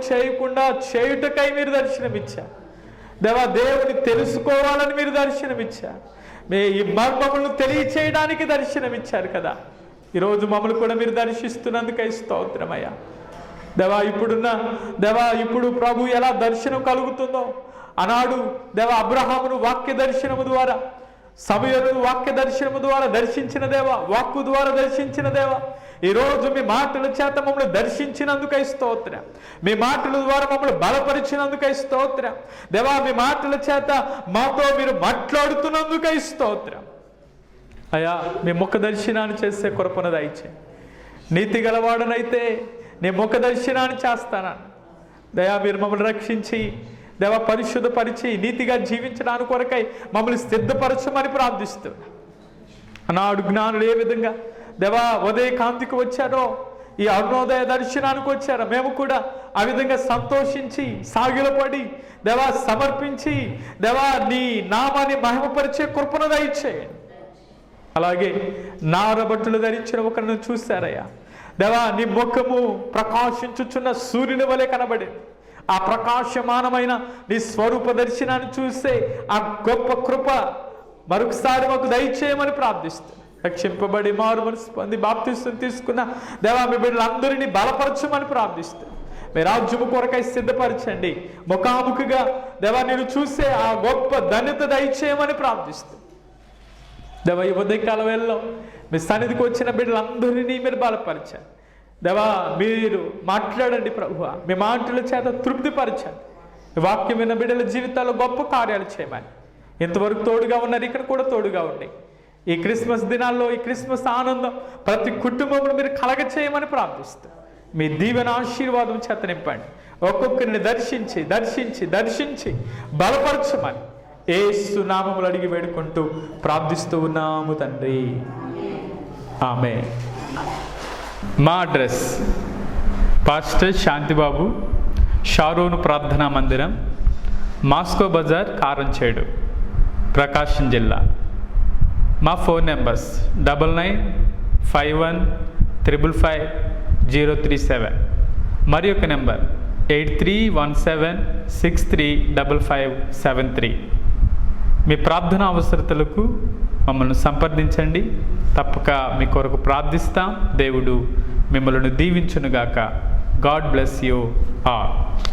చేయకుండా చేయుటకై మీరు దర్శనమిచ్చారు. దేవా, దేవుని తెలుసుకోవాలని మీరు దర్శనమిచ్చారు. ఈ మర్మములను తెలియచేయడానికి దర్శనమిచ్చారు కదా. ఈరోజు మమ్మల్ని కూడా మీరు దర్శిస్తున్నందుకై స్తోత్రమయ్యా. ఇప్పుడు ప్రభు ఎలా దర్శనం కలుగుతుందో ఆనాడు అబ్రహామును వాక్య దర్శనము ద్వారా, సమయను వాక్య దర్శనము ద్వారా దర్శించిన దేవా, వాక్కు ద్వారా దర్శించిన దేవా, ఈరోజు మీ మాటల చేత మమ్మల్ని దర్శించినందుకై స్తోత్రం. మీ మాటల ద్వారా మమ్మల్ని బలపరిచినందుకై స్తోత్రం. దేవా, మీ మాటల చేత మాతో మీరు మాట్లాడుతున్నందుకై స్తోత్రం. అయ్యా, మీ ముఖ దర్శనాన్ని చేసే కృపను దయచే. నీతి గలవాడనైతే నీ ముఖ దర్శనాన్ని చేస్తానని దయా, మీరు మమ్మల్ని రక్షించి దేవా పరిశుద్ధపరిచి నీతిగా జీవించడానికి కొరకై మమ్మల్ని సిద్ధపరచమని ప్రార్థిస్తున్నా. నాడు జ్ఞానులు ఏ విధంగా దేవా ఉదయకాంతికి వచ్చారో, ఈ అరుణోదయ దర్శనానికి వచ్చారో, మేము కూడా ఆ విధంగా సంతోషించి సాగిలపడి దేవా సమర్పించి దేవా నీ నామాన్ని మహిమపరిచే కృపను దయచేయండి. అలాగే నారబట్టులు ధరించిన ఒకరిని చూశారయ్యా దేవా, నీ ముఖము ప్రకాశించుచున్న సూర్యుని వలె కనబడింది. ఆ ప్రకాశమానమైన నీ స్వరూప దర్శనాన్ని చూసే ఆ గొప్ప కృప మరొకసారి మాకు దయచేయమని ప్రార్థిస్తాను. రక్షింపబడి మారు మనసు పొంది బాప్తిసం తీసుకున్న దేవా మీ బిడ్డలందరినీ బలపరచమని ప్రార్థిస్తూ మీ రాజ్యము కొరకై సిద్ధపరచండి. ముఖాముఖిగా దేవా నేను చూసే ఆ గొప్ప ధన్యత దయచేయమని ప్రార్థిస్తూ దేవా ఈ ఉదయకాల వేళలో మీ సన్నిధికి వచ్చిన బిడ్డలందరినీ మీరు బలపరచండి. దేవా మీరు మాట్లాడండి ప్రభువా, మీ మాటల చేత తృప్తిపరచండి. వాక్యం విన్న బిడ్డల జీవితాల్లో గొప్ప కార్యాలు చేయమని ఇంతవరకు తోడుగా ఉన్నారు, ఇక్కడ కూడా తోడుగా ఉండి ఈ క్రిస్మస్ దినాల్లో ఈ క్రిస్మస్ ఆనందం ప్రతి కుటుంబంలో మీరు కలగ చేయమని ప్రార్థిస్తూ మీ దీవెన ఆశీర్వాదం చేత నింపండి. ఒక్కొక్కరిని దర్శించి దర్శించి దర్శించి బలపరచమని యేసు నామములు అడిగి వేడుకుంటూ ప్రార్థిస్తూ ఉన్నాము తండ్రి, ఆమేన్. మా అడ్రస్ పాస్టర్ శాంతిబాబు, షారోను ప్రార్థనా మందిరం, మాస్కో బజార్, కారంచేడు, ప్రకాశం జిల్లా. మా ఫోన్ నెంబర్స్ 9951555037 మరి ఒక నెంబర్ 8317635573. మీ ప్రార్థన అవసరతలకు మమ్మల్ని సంప్రదించండి. తప్పక మీ కొరకు ప్రార్థిస్తాం. దేవుడు మిమ్మల్ని దీవించునుగాక. God bless you all.